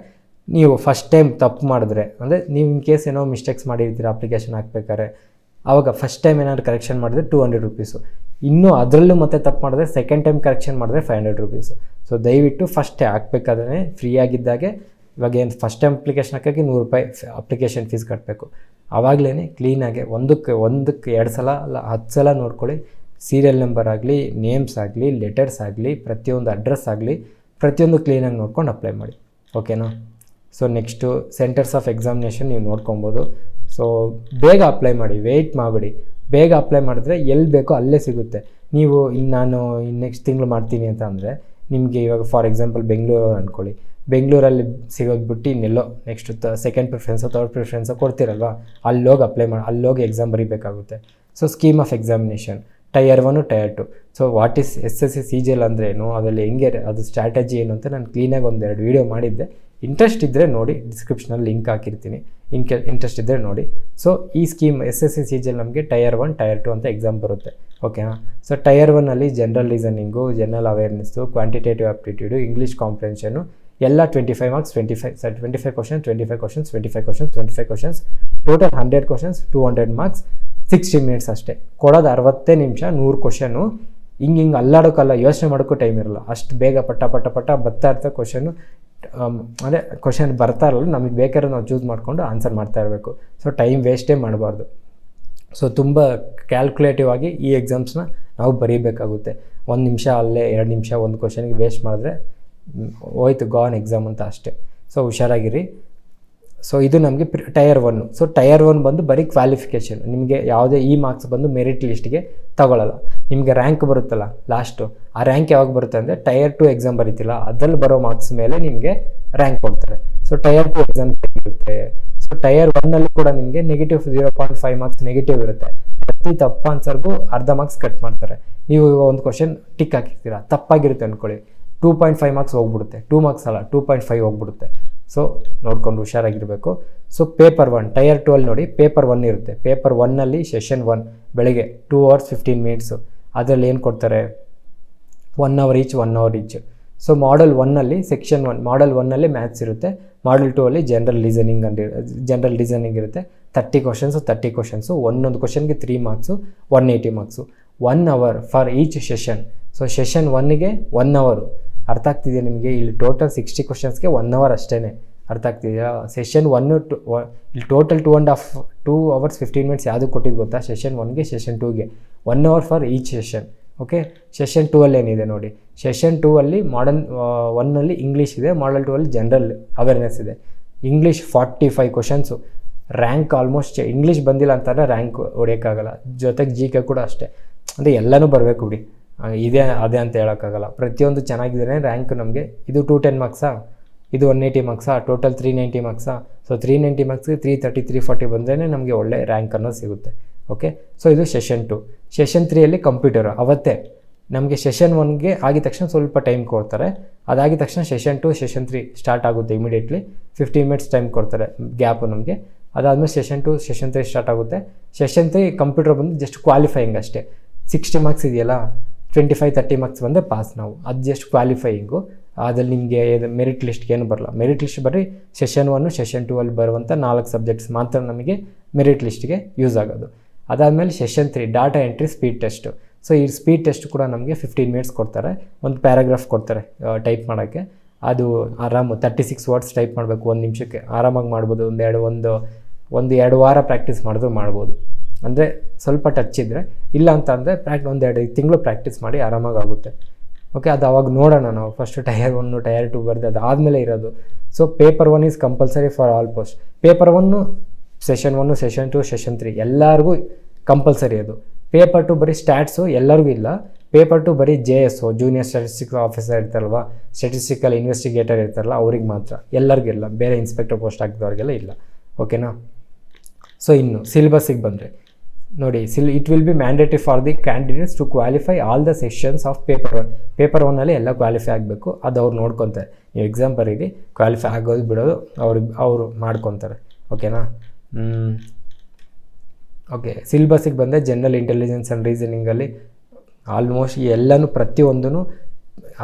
ನೀವು ಫಸ್ಟ್ ಟೈಮ್ ತಪ್ಪು ಮಾಡಿದ್ರೆ, ಅಂದರೆ ನೀವು ಇನ್ ಕೇಸ್ ಏನೋ ಮಿಸ್ಟೇಕ್ಸ್ ಮಾಡಿರ್ತೀರ ಅಪ್ಲಿಕೇಶನ್ ಹಾಕ್ಬೇಕಾದ್ರೆ, ಆವಾಗ ಫಸ್ಟ್ ಟೈಮ್ ಏನಾದ್ರು ಕರೆಕ್ಷನ್ ಮಾಡಿದ್ರೆ 200 ರೂಪೀಸು. ಇನ್ನೂ ಅದರಲ್ಲೂ ಮತ್ತೆ ತಪ್ಪು ಮಾಡಿದ್ರೆ ಸೆಕೆಂಡ್ ಟೈಮ್ ಕರೆಕ್ಷನ್ ಮಾಡಿದ್ರೆ 500 ರೂಪೀಸು. ಸೊ ದಯವಿಟ್ಟು ಫಸ್ಟೇ ಹಾಕ್ಬೇಕಾದ್ರೆ ಫ್ರೀ ಆಗಿದ್ದಾಗೆ, ಇವಾಗ ಏನು ಫಸ್ಟ್ ಟೈಮ್ ಅಪ್ಲಿಕೇಶನ್ ಹಾಕೋಕ್ಕೆ 100 ರೂಪಾಯಿ ಅಪ್ಲಿಕೇಶನ್ ಫೀಸ್ ಕಟ್ಟಬೇಕು. ಆವಾಗಲೇ ಕ್ಲೀನಾಗಿ ಒಂದಕ್ಕೆ 2 ಸಲ ಅಲ್ಲ 10 ಸಲ ನೋಡ್ಕೊಳ್ಳಿ. ಸೀರಿಯಲ್ ನಂಬರ್ ಆಗಲಿ, ನೇಮ್ಸ್ ಆಗಲಿ, ಲೆಟರ್ಸ್ ಆಗಲಿ, ಪ್ರತಿಯೊಂದು ಅಡ್ರೆಸ್ ಆಗಲಿ, ಪ್ರತಿಯೊಂದು ಕ್ಲೀನಾಗಿ ನೋಡ್ಕೊಂಡು ಅಪ್ಲೈ ಮಾಡಿ. ಓಕೆನಾ? So next centres of examination ನೀವು ನೋಡ್ಕೊಬೋದು. ಸೊ ಬೇಗ ಅಪ್ಲೈ ಮಾಡಿ, ವೆಯ್ಟ್ ಮಾಡಬೇಡಿ. ಬೇಗ ಅಪ್ಲೈ ಮಾಡಿದ್ರೆ ಎಲ್ಲಿ ಬೇಕೋ ಅಲ್ಲೇ ಸಿಗುತ್ತೆ. ನೀವು ನಾನು ನೆಕ್ಸ್ಟ್ ತಿಂಗಳು ಮಾಡ್ತೀನಿ ಅಂತ ಅಂದರೆ ನಿಮಗೆ ಇವಾಗ ಫಾರ್ ಎಕ್ಸಾಂಪಲ್ ಬೆಂಗಳೂರು ಅಂದ್ಕೊಳ್ಳಿ, ಬೆಂಗಳೂರಲ್ಲಿ ಸಿಗೋದು ಬಿಟ್ಟು ಇನ್ನೆಲ್ಲೋ ನೆಕ್ಸ್ಟ್ ಸೆಕೆಂಡ್ ಪ್ರಿಫರೆನ್ಸೋ ಥರ್ಡ್ ಪ್ರಿಫರೆನ್ಸೋ ಕೊಡ್ತೀರಲ್ವ, ಅಲ್ಲೋಗಿ ಅಪ್ಲೈ ಮಾಡಿ, ಅಲ್ಲೋಗಿ ಎಕ್ಸಾಮ್ ಬರೀಬೇಕಾಗುತ್ತೆ. So scheme of examination tier 1 tier 2. So what is SSC CGL ಅಂದ್ರೇನು, ಅದರಲ್ಲಿ ಹೆಂಗೆ ಅದು ಸ್ಟ್ರಾಟಜಿ ಏನು ಅಂತ ನಾನು ಕ್ಲೀನಾಗಿ 1-2 ವೀಡಿಯೋ ಮಾಡಿದ್ದೆ. ಇಂಟ್ರೆಸ್ಟ್ ಇದ್ದರೆ ನೋಡಿ, ಡಿಸ್ಕ್ರಿಪ್ಷನಲ್ಲಿ ಲಿಂಕ್ ಹಾಕಿರ್ತೀನಿ. ಇಂಟ್ರೆಸ್ಟ್ ಇದ್ದರೆ ನೋಡಿ. ಸೊ ಈ ಸ್ಕೀಮ್ SSC CGL ನಮಗೆ ಟೈರ್ 1 ಟೈರ್ 2 ಅಂತ ಎಕ್ಸಾಮ್ ಬರುತ್ತೆ. ಓಕೆನಾ? ಸೊ ಟೈರ್ 1ಅಲ್ಲಿ general reasoning, general awareness, quantitative aptitude, English comprehension ಎಲ್ಲ 25 marks, 25 questions, 25 questions, 25 questions, 25 questions, total 100 questions, 200 marks, 60 minutes ಅಷ್ಟೇ. ಕೊಡೋದು 60 ನಿಮಿಷ, 100 ಕ್ವಶನು. ಹಿಂಗೆ ಅಲ್ಲಾಡೋಕ್ಕಲ್ಲ, ಯೋಚನೆ ಮಾಡೋಕ್ಕೂ ಟೈಮ್ ಇರಲ್ಲ. ಅಷ್ಟು ಬೇಗ ಪಟ್ಟ ಬರ್ತಾ ಇರ್ತಾ ಕ್ವಶನು, ಅಂದರೆ ಕ್ವಶನ್ ಬರ್ತಾ ಇರಲ್ಲ, ನಮಗೆ ಬೇಕಾದ್ರೆ ನಾವು ಚೂಸ್ ಮಾಡಿಕೊಂಡು ಆನ್ಸರ್ ಮಾಡ್ತಾ ಇರಬೇಕು. ಸೊ ಟೈಮ್ ವೇಸ್ಟೇ ಮಾಡಬಾರ್ದು. ಸೊ ತುಂಬ ಕ್ಯಾಲ್ಕುಲೇಟಿವ್ ಆಗಿ ಈ ಎಕ್ಸಾಮ್ಸ್ನ ನಾವು ಬರೀಬೇಕಾಗುತ್ತೆ. 1 ನಿಮಿಷ ಅಲ್ಲೇ 2 ನಿಮಿಷ ಒಂದು ಕ್ವಶನ್ಗೆ ವೇಸ್ಟ್ ಮಾಡಿದ್ರೆ ಹೋಯ್ತು, ಗಾನ್ ಎಕ್ಸಾಮ್ ಅಂತ ಅಷ್ಟೇ. ಸೊ ಹುಷಾರಾಗಿರಿ. ಸೊ ಇದು ನಮಗೆ ಟೈರ್ 1. ಸೊ ಟೈರ್ 1 ಬಂದು ಬರೀ ಕ್ವಾಲಿಫಿಕೇಷನ್, ನಿಮಗೆ ಯಾವುದೇ ಈ ಮಾರ್ಕ್ಸ್ ಬಂದು ಮೆರಿಟ್ ಲಿಸ್ಟ್ಗೆ ತಗೊಳ್ಳಲ್ಲ. ನಿಮಗೆ ರ್ಯಾಂಕ್ ಬರುತ್ತಲ್ಲ ಲಾಸ್ಟು, ಆ ರ್ಯಾಂಕ್ ಯಾವಾಗ ಬರುತ್ತೆ ಅಂದರೆ ಟೈರ್ 2 ಎಕ್ಸಾಮ್ ಬರೀತಿಲ್ಲ, ಅದರಲ್ಲಿ ಬರೋ ಮಾರ್ಕ್ಸ್ ಮೇಲೆ ನಿಮಗೆ ರ್ಯಾಂಕ್ ಕೊಡ್ತಾರೆ. ಸೊ ಟೈರ್ 2 ಎಕ್ಸಾಮ್ ಇರುತ್ತೆ. ಸೊ ಟೈರ್ 1ನಲ್ಲಿ ಕೂಡ ನಿಮಗೆ -0.5 ಮಾರ್ಕ್ಸ್ ನೆಗೆಟಿವ್ ಇರುತ್ತೆ. ಪ್ರತಿ ತಪ್ಪ ಆನ್ಸರ್ಗೂ ಅರ್ಧ ಮಾರ್ಕ್ಸ್ ಕಟ್ ಮಾಡ್ತಾರೆ. ನೀವು ಒಂದು ಕ್ವಶನ್ ಟಿಕ್ ಹಾಕಿರ್ತೀರಾ, ತಪ್ಪಾಗಿರುತ್ತೆ ಅಂದ್ಕೊಳ್ಳಿ, 2.5 ಮಾರ್ಕ್ಸ್ ಹೋಗ್ಬಿಡುತ್ತೆ. 2 ಮಾರ್ಕ್ಸ್ ಅಲ್ಲ, 2.5 ಹೋಗ್ಬಿಡುತ್ತೆ. ಸೊ ನೋಡ್ಕೊಂಡು ಹುಷಾರಾಗಿರಬೇಕು. ಸೊ ಪೇಪರ್ 1 ಟೈರ್ 2 ಅಲ್ಲಿ ನೋಡಿ, ಪೇಪರ್ 1 ಇರುತ್ತೆ. ಪೇಪರ್ 1ನಲ್ಲಿ ಸೆಷನ್ 1 ಬೆಳಗ್ಗೆ 2 hours 15 minutes. ಅದರಲ್ಲಿ ಏನು ಕೊಡ್ತಾರೆ, 1 hour ಈಚ್. ಸೊ ಮಾಡಲ್ 1ನಲ್ಲಿ ಸೆಕ್ಷನ್ 1, ಮಾಡಲ್ 1ನಲ್ಲಿ ಮ್ಯಾಥ್ಸ್ ಇರುತ್ತೆ. ಮಾಡಲ್ 2 ಅಲ್ಲಿ ಜನರಲ್ ರೀಸನಿಂಗ್ ಇರುತ್ತೆ. 30 ಕ್ವಶನ್ಸು, ಒಂದೊಂದು ಕ್ವಶನ್ಗೆ 3 marks, 180 marks. 1 hour for each session. So session 1ಗೆ 1 hour. ಅರ್ಥ ಆಗ್ತಿದೆಯಾ ನಿಮಗೆ? ಇಲ್ಲಿ ಟೋಟಲ್ 60 ಕ್ವಶನ್ಸ್ಗೆ 1 hour ಅಷ್ಟೇ. ಅರ್ಥ ಆಗ್ತಿದೆಯಾ? ಸೆಷನ್ 1 ಇಲ್ಲಿ ಟೋಟಲ್ 2 hours 15 minutes ಯಾವುದು ಕೊಟ್ಟಿದ್ದು ಗೊತ್ತಾ? ಸೆಷನ್ 1ಗೆ ಸೆಷನ್ 2ಗೆ 1 hour for each session. Okay, session 2 ಅಲ್ಲಿ ಏನಿದೆ ನೋಡಿ, ಸೆಷನ್ 2 ಅಲ್ಲಿ ಮಾಡಲ್ 1ನಲ್ಲಿ ಇಂಗ್ಲೀಷ್ ಇದೆ, ಮಾಡಲ್ 2 ಅಲ್ಲಿ ಜನರಲ್ ಅವೇರ್ನೆಸ್ ಇದೆ. English 45 questions. Rank almost English ಬಂದಿಲ್ಲ ಅಂತಂದರೆ ರ್ಯಾಂಕ್ ಹೊಡೆಯೋಕ್ಕಾಗಲ್ಲ. ಜೊತೆಗೆ GK ಕೂಡ ಅಷ್ಟೇ. ಅಂದರೆ ಎಲ್ಲನೂ ಬರಬೇಕು ಬಿಡಿ, ಇದೇ ಅದೇ ಅಂತ ಹೇಳೋಕ್ಕಾಗಲ್ಲ. ಪ್ರತಿಯೊಂದು ಚೆನ್ನಾಗಿದ್ರೆ ರ್ಯಾಂಕ್ ನಮಗೆ. ಇದು 210 ಮಾರ್ಕ್ಸಾ? ಇದು 180 ಮಾರ್ಕ್ಸಾ, ಟೋಟಲ್ 390 ಮಾರ್ಕ್ಸಾ. ಸೊ 390 ಮಾರ್ಕ್ಸ್ಗೆ 330 340 ಬಂದರೆ ನಮಗೆ ಒಳ್ಳೆ ರ್ಯಾಂಕ್ ಅನ್ನೋದು ಸಿಗುತ್ತೆ. ಓಕೆ, ಸೊ ಇದು ಸೆಷನ್ 2. ಸೆಷನ್ 3ಯಲ್ಲಿ ಕಂಪ್ಯೂಟರ್ ಅವತ್ತೇ ನಮಗೆ ಸೆಷನ್ 1ಗೆ ಆಗಿದ ತಕ್ಷಣ ಸ್ವಲ್ಪ ಟೈಮ್ ಕೊಡ್ತಾರೆ. ಅದಾಗಿದ ತಕ್ಷಣ ಸೆಷನ್ 2 ಸೆಷನ್ 3 ಸ್ಟಾರ್ಟ್ ಆಗುತ್ತೆ ಇಮಿಡಿಯೇಟ್ಲಿ. 15 ಮಿನಿಟ್ಸ್ ಟೈಮ್ ಕೊಡ್ತಾರೆ ಗ್ಯಾಪು ನಮಗೆ. ಅದಾದಮೇಲೆ ಸೆಷನ್ 2 ಸೆಷನ್ 3 ಸ್ಟಾರ್ಟ್ ಆಗುತ್ತೆ. ಸೆಷನ್ 3 ಕಂಪ್ಯೂಟರ್ ಬಂದು ಜಸ್ಟ್ ಕ್ವಾಲಿಫೈಯಿಂಗ್ ಅಷ್ಟೇ. 60 ಮಾರ್ಕ್ಸ್ ಇದೆಯಲ್ಲ, 25-30 ಮಾರ್ಕ್ಸ್ ಬಂದರೆ ಪಾಸ್ ನಾವು, ಅದು ಜಸ್ಟ್ ಕ್ವಾಲಿಫೈಯಿಂಗು. ಅದ್ರಲ್ಲಿ ನಿಮಗೆ ಮೆರಿಟ್ ಲಿಸ್ಟ್ಗೆ ಏನು ಬರಲ್ಲ. ಮೆರಿಟ್ ಲಿಸ್ಟ್ ಬರೀ ಸೆಷನ್ 1 ಸೆಷನ್ 2 ಅಲ್ಲಿ ಬರುವಂಥ 4 ಸಬ್ಜೆಕ್ಟ್ಸ್ ಮಾತ್ರ ನಮಗೆ ಮೆರಿಟ್ ಲಿಸ್ಟ್ಗೆ ಯೂಸ್ ಆಗೋದು. ಅದಾದಮೇಲೆ session 3 data entry speed test. So ಈ ಸ್ಪೀಡ್ ಟೆಸ್ಟ್ ಕೂಡ ನಮಗೆ 15 ಮಿನಿಟ್ಸ್ ಕೊಡ್ತಾರೆ. ಒಂದು ಪ್ಯಾರಾಗ್ರಾಫ್ ಕೊಡ್ತಾರೆ ಟೈಪ್ ಮಾಡೋಕ್ಕೆ. ಅದು ಆರಾಮು 36 ವರ್ಡ್ಸ್ ಟೈಪ್ ಮಾಡಬೇಕು 1 ನಿಮಿಷಕ್ಕೆ. ಆರಾಮಾಗಿ ಮಾಡ್ಬೋದು. ಒಂದು 2 ವಾರ ಪ್ರಾಕ್ಟೀಸ್ ಮಾಡಿದ್ರು ಮಾಡ್ಬೋದು. ಅಂದರೆ ಸ್ವಲ್ಪ ಟಚ್ ಇದ್ದರೆ. ಇಲ್ಲ ಅಂತ ಅಂದರೆ ಒಂದು 2 ತಿಂಗಳು ಪ್ರಾಕ್ಟೀಸ್ ಮಾಡಿ ಆರಾಮಾಗಿ ಆಗುತ್ತೆ. ಓಕೆ, ಅದು ಅವಾಗ ನೋಡೋಣ ನಾವು. ಫಸ್ಟು ಟೈರ್ 1 ಟೈರ್ 2 ಬರೆದು ಅದಾದಮೇಲೆ ಇರೋದು. So paper 1 is compulsory for all post. Paper 1 session 1 session 2 session 3 ಎಲ್ಲರಿಗೂ ಕಂಪಲ್ಸರಿ ಅದು. ಪೇಪರ್ 2 ಬರೀ ಸ್ಟ್ಯಾಟ್ಸು ಎಲ್ಲರಿಗೂ ಇಲ್ಲ. ಪೇಪರ್ 2 ಬರೀ JS ಜೂನಿಯರ್ ಸ್ಟ್ಯಾಟಿಸ್ಟಿಕಲ್ ಆಫೀಸರ್ ಇರ್ತಾರಲ್ವ, ಸ್ಟ್ಯಾಟಿಸ್ಟಿಕಲ್ ಇನ್ವೆಸ್ಟಿಗೇಟರ್ ಇರ್ತಾರಲ್ಲ ಅವ್ರಿಗೆ ಮಾತ್ರ, ಎಲ್ಲರಿಗೂ ಇಲ್ಲ. ಬೇರೆ ಇನ್ಸ್ಪೆಕ್ಟರ್ ಪೋಸ್ಟ್ ಹಾಕಿದವ್ರಿಗೆಲ್ಲ ಇಲ್ಲ. ಓಕೆನಾ. ಸೊ ಇನ್ನು ಸಿಲೆಬಸ್ಸಿಗೆ ಬಂದರೆ ನೋಡಿ, it will be mandatory for the candidates to qualify all the sections of paper 1. Paper 1ಅಲ್ಲಿ ಎಲ್ಲ ಕ್ವಾಲಿಫೈ ಆಗಬೇಕು. ಅದು ಅವ್ರು ನೋಡ್ಕೊತಾರೆ. ನೀವು ಎಕ್ಸಾಮ್ ಬರೀರಿ, ಕ್ವಾಲಿಫೈ ಆಗೋದು ಬಿಡೋದು ಅವರು ಮಾಡ್ಕೊತಾರೆ. ಓಕೆನಾ. ಓಕೆ, ಸಿಲೆಬಸ್ಸಿಗೆ ಬಂದರೆ ಜನರಲ್ ಇಂಟೆಲಿಜೆನ್ಸ್ ಆ್ಯಂಡ್ ರೀಸನಿಂಗಲ್ಲಿ ಆಲ್ಮೋಸ್ಟ್ ಎಲ್ಲನೂ ಪ್ರತಿಯೊಂದೂ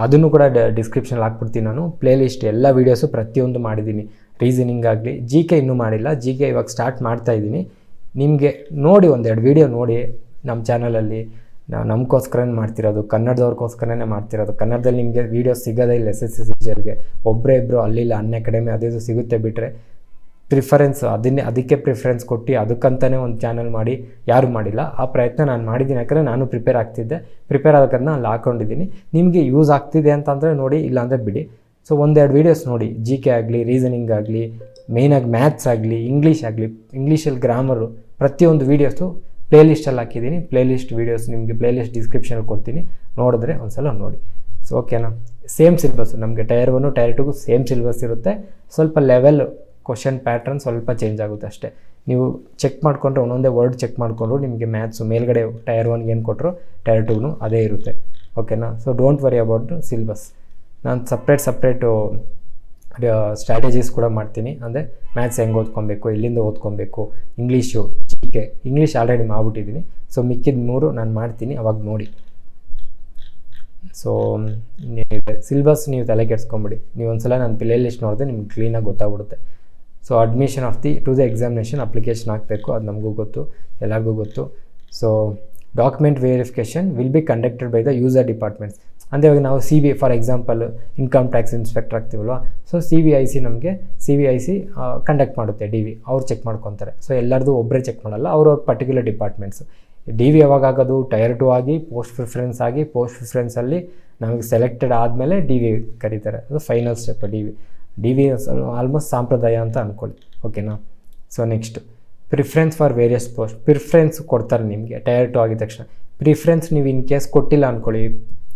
ಅದನ್ನು ಕೂಡ ಡಿಸ್ಕ್ರಿಪ್ಷನಲ್ಲಿ ಹಾಕ್ಬಿಡ್ತೀನಿ ನಾನು. ಪ್ಲೇಲಿಸ್ಟ್ ಎಲ್ಲ ವೀಡಿಯೋಸು ಪ್ರತಿಯೊಂದು ಮಾಡಿದ್ದೀನಿ. ರೀಸನಿಂಗ್ ಆಗಲಿ, GK ಇನ್ನೂ ಮಾಡಿಲ್ಲ. GK ಇವಾಗ ಸ್ಟಾರ್ಟ್ ಮಾಡ್ತಾಯಿದ್ದೀನಿ. ನಿಮಗೆ ನೋಡಿ, 1-2 ವೀಡಿಯೋ ನೋಡಿ ನಮ್ಮ ಚಾನಲಲ್ಲಿ. ನಮಗೋಸ್ಕರನೇ ಮಾಡ್ತಿರೋದು, ಕನ್ನಡದವ್ರಿಗೋಸ್ಕರನೇ ಮಾಡ್ತಿರೋದು. ಕನ್ನಡದಲ್ಲಿ ನಿಮಗೆ ವೀಡಿಯೋಸ್ ಸಿಗೋದೇ ಇಲ್ಲ. SSC CGLಗೆ ಒಬ್ಬರೇ ಇಬ್ಬರು ಅಲ್ಲಿಲ್ಲ ಅನ್ಅಕಾಡೆಮಿ ಅದು ಸಿಗುತ್ತೆ. ಬಿಟ್ಟರೆ ಅದಕ್ಕೆ ಪ್ರಿಫರೆನ್ಸ್ ಕೊಟ್ಟು ಅದಕ್ಕಂತಲೇ ಒಂದು ಚಾನಲ್ ಮಾಡಿ ಯಾರು ಮಾಡಿಲ್ಲ. ಆ ಪ್ರಯತ್ನ ನಾನು ಮಾಡಿದ್ದೀನಿ. ಯಾಕಂದರೆ ನಾನು ಪ್ರಿಪೇರ್ ಆಗ್ತಿದ್ದೆ. ಪ್ರಿಪೇರ್ ಆಗೋದನ್ನ ಅಲ್ಲಿ ಹಾಕ್ಕೊಂಡಿದ್ದೀನಿ. ನಿಮಗೆ ಯೂಸ್ ಆಗ್ತಿದೆ ಅಂತಂದರೆ ನೋಡಿ, ಇಲ್ಲಾಂದರೆ ಬಿಡಿ. ಸೊ 1-2 ವೀಡಿಯೋಸ್ ನೋಡಿ. GK ಆಗಲಿ, ರೀಸನಿಂಗ್ ಆಗಲಿ, ಮೇಯ್ನಾಗಿ ಮ್ಯಾಥ್ಸ್ ಆಗಲಿ, ಇಂಗ್ಲೀಷ್ ಆಗಲಿ, ಇಂಗ್ಲೀಷಲ್ಲಿ ಗ್ರಾಮರು ಪ್ರತಿಯೊಂದು ವೀಡಿಯೋಸು ಪ್ಲೇಲಿಸ್ಟಲ್ಲಿ ಹಾಕಿದ್ದೀನಿ. ಪ್ಲೇಲಿಸ್ಟ್ ವೀಡಿಯೋಸ್ ನಿಮಗೆ ಪ್ಲೇಲಿಸ್ಟ್ ಡಿಸ್ಕ್ರಿಪ್ಷನಲ್ಲಿ ಕೊಡ್ತೀನಿ. ನೋಡಿದ್ರೆ ಒಂದು ಸಲ ನೋಡಿ. ಸೊ ಓಕೆನಾ. ಸೇಮ್ ಸಿಲೆಬಸ್ಸು ನಮಗೆ ಟೈರ್ 1 ಟೈರ್ 2ಗೂ ಸೇಮ್ ಸಿಲೆಬಸ್ ಇರುತ್ತೆ. ಸ್ವಲ್ಪ ಲೆವೆಲ್ ಕ್ವಶನ್ ಪ್ಯಾಟ್ರನ್ ಸ್ವಲ್ಪ ಚೇಂಜ್ ಆಗುತ್ತೆ ಅಷ್ಟೇ. ನೀವು ಚೆಕ್ ಮಾಡಿಕೊಂಡ್ರೆ ಒಂದೊಂದೇ ವರ್ಡ್ ಚೆಕ್ ಮಾಡಿಕೊಂಡ್ರು ನಿಮಗೆ ಮ್ಯಾಥ್ಸು ಮೇಲ್ಗಡೆ ಟೈರ್ 1ಗೆ ಏನು ಕೊಟ್ಟರು ಟೈರ್ 2ಗೂ ಅದೇ ಇರುತ್ತೆ. ಓಕೆನಾ. So don't worry about syllabus. ನಾನು ಸಪ್ರೇಟು ಸ್ಟ್ರಾಟಜೀಸ್ ಕೂಡ ಮಾಡ್ತೀನಿ. ಅಂದರೆ ಮ್ಯಾಥ್ಸ್ ಹೆಂಗೆ ಓದ್ಕೊಬೇಕು, ಎಲ್ಲಿಂದ ಓದ್ಕೊಬೇಕು, ಇಂಗ್ಲೀಷು, GK ಇಂಗ್ಲೀಷ್ ಆಲ್ರೆಡಿ ಮಾಡಿಬಿಟ್ಟಿದ್ದೀನಿ. ಸೊ ಮಿಕ್ಕಿದ 3 ನಾನು ಮಾಡ್ತೀನಿ, ಅವಾಗ ನೋಡಿ. ಸೊ ಸಿಲೆಬಸ್ ನೀವು ತಲೆ ಕೆಡ್ಸ್ಕೊಂಬಿಡಿ. ನೀವು ಒಂದ್ಸಲ ನಾನು ಪ್ಲೇ ಲಿಸ್ಟ್ ನೋಡಿದ್ರೆ ನಿಮ್ಗೆ ಕ್ಲೀನಾಗಿ ಗೊತ್ತಾಗ್ಬಿಡುತ್ತೆ. So admission of to the examination application ಹಾಕಬೇಕು. ಅದು ನಮಗೂ ಗೊತ್ತು, ಎಲ್ಲರಿಗೂ ಗೊತ್ತು. So document verification will be conducted by the user departments. ಅಂದರೆ ಇವಾಗ ನಾವು CB for example income tax inspector ಆಗ್ತೀವಲ್ವ. ಸೊ CBIC ನಮಗೆ CBIC ಕಂಡಕ್ಟ್ ಮಾಡುತ್ತೆ. DV ಅವ್ರು ಚೆಕ್ ಮಾಡ್ಕೊತಾರೆ. ಸೊ ಎಲ್ಲರದು ಒಬ್ಬರೇ ಚೆಕ್ ಮಾಡಲ್ಲ, ಅವ್ರವ್ರ ಪರ್ಟಿಕ್ಯುಲರ್ ಡಿಪಾರ್ಟ್ಮೆಂಟ್ಸ್. DV ಯಾವಾಗ ಆಗೋದು ಟೈರ್ 2 ಆಗಿ ಪೋಸ್ಟ್ ಪ್ರಿಫರೆನ್ಸಲ್ಲಿ ನಮಗೆ ಸೆಲೆಕ್ಟೆಡ್ ಆದಮೇಲೆ DV ಕರೀತಾರೆ. ಅದು ಫೈನಲ್ ಸ್ಟೆಪ್. DV ಆಲ್ಮೋಸ್ಟ್ ಸಾಂಪ್ರದಾಯ ಅಂತ ಅಂದ್ಕೊಳ್ಳಿ. ಓಕೆನಾ. So next preference for various post. Preference ಕೊಡ್ತಾರೆ ನಿಮಗೆ ಟೈರ್ 2 ಆಗಿದ ತಕ್ಷಣ. ಪ್ರಿಫರೆನ್ಸ್ ನೀವು ಇನ್ ಕೇಸ್ ಕೊಟ್ಟಿಲ್ಲ ಅಂದ್ಕೊಳ್ಳಿ,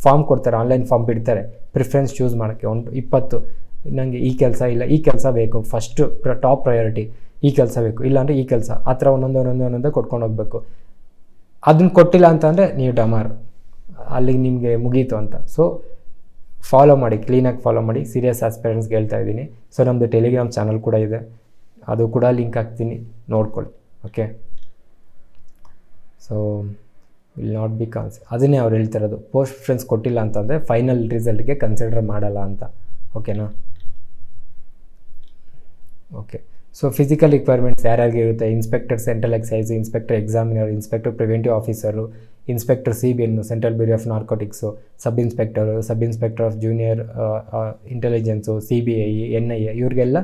ಫಾರ್ಮ್ ಕೊಡ್ತಾರೆ, ಆನ್ಲೈನ್ ಫಾರ್ಮ್ ಬಿಡ್ತಾರೆ ಪ್ರಿಫರೆನ್ಸ್ ಚೂಸ್ ಮಾಡೋಕ್ಕೆ. 20 ನನಗೆ ಈ ಕೆಲಸ ಇಲ್ಲ, ಈ ಕೆಲಸ ಬೇಕು, ಫಸ್ಟು ಟಾಪ್ ಪ್ರಯಾರಿಟಿ ಈ ಕೆಲಸ ಬೇಕು, ಇಲ್ಲಾಂದರೆ ಈ ಕೆಲಸ, ಆ ಥರ ಒಂದೊಂದೇ ಕೊಟ್ಕೊಂಡು ಹೋಗಬೇಕು. ಅದನ್ನು ಕೊಟ್ಟಿಲ್ಲ ಅಂತಂದರೆ ನೀವು ಡಮಾರ್, ಅಲ್ಲಿಗೆ ನಿಮಗೆ ಮುಗೀತು ಅಂತ. ಸೊ ಫಾಲೋ ಮಾಡಿ, ಕ್ಲೀನಾಗಿ ಫಾಲೋ ಮಾಡಿ. ಸೀರಿಯಸ್ ಆಸ್ಪಿರೆಂಟ್ಸ್ಗೆ ಹೇಳ್ತಾ ಇದ್ದೀನಿ. ಸೊ ನಮ್ಮದು ಟೆಲಿಗ್ರಾಮ್ ಚಾನಲ್ ಕೂಡ ಇದೆ, ಅದು ಕೂಡ ಲಿಂಕ್ ಹಾಕ್ತೀನಿ, ನೋಡ್ಕೊಳ್ಳಿ. Okay. So will not be ಅದನ್ನೇ ಅವ್ರು ಹೇಳ್ತಿರೋದು. ಪೋಸ್ಟ್ ಪ್ರಿಫರೆನ್ಸ್ ಕೊಟ್ಟಿಲ್ಲ ಅಂತಂದರೆ ಫೈನಲ್ ರಿಸಲ್ಟ್ಗೆ ಕನ್ಸಿಡರ್ ಮಾಡಲ್ಲ ಅಂತ. ಓಕೆನಾ. ಓಕೆ. ಸೊ ಫಿಸಿಕಲ್ ರಿಕ್ವೈರ್ಮೆಂಟ್ಸ್ ಯಾರ್ಯಾರಿಗೆ ಇರುತ್ತೆ? Inspector central excise, inspector examiner, inspector preventive officer, inspector CBN central bureau of narcotics, sub inspector of junior intelligence, CBI, NIA ಇವ್ರಿಗೆಲ್ಲ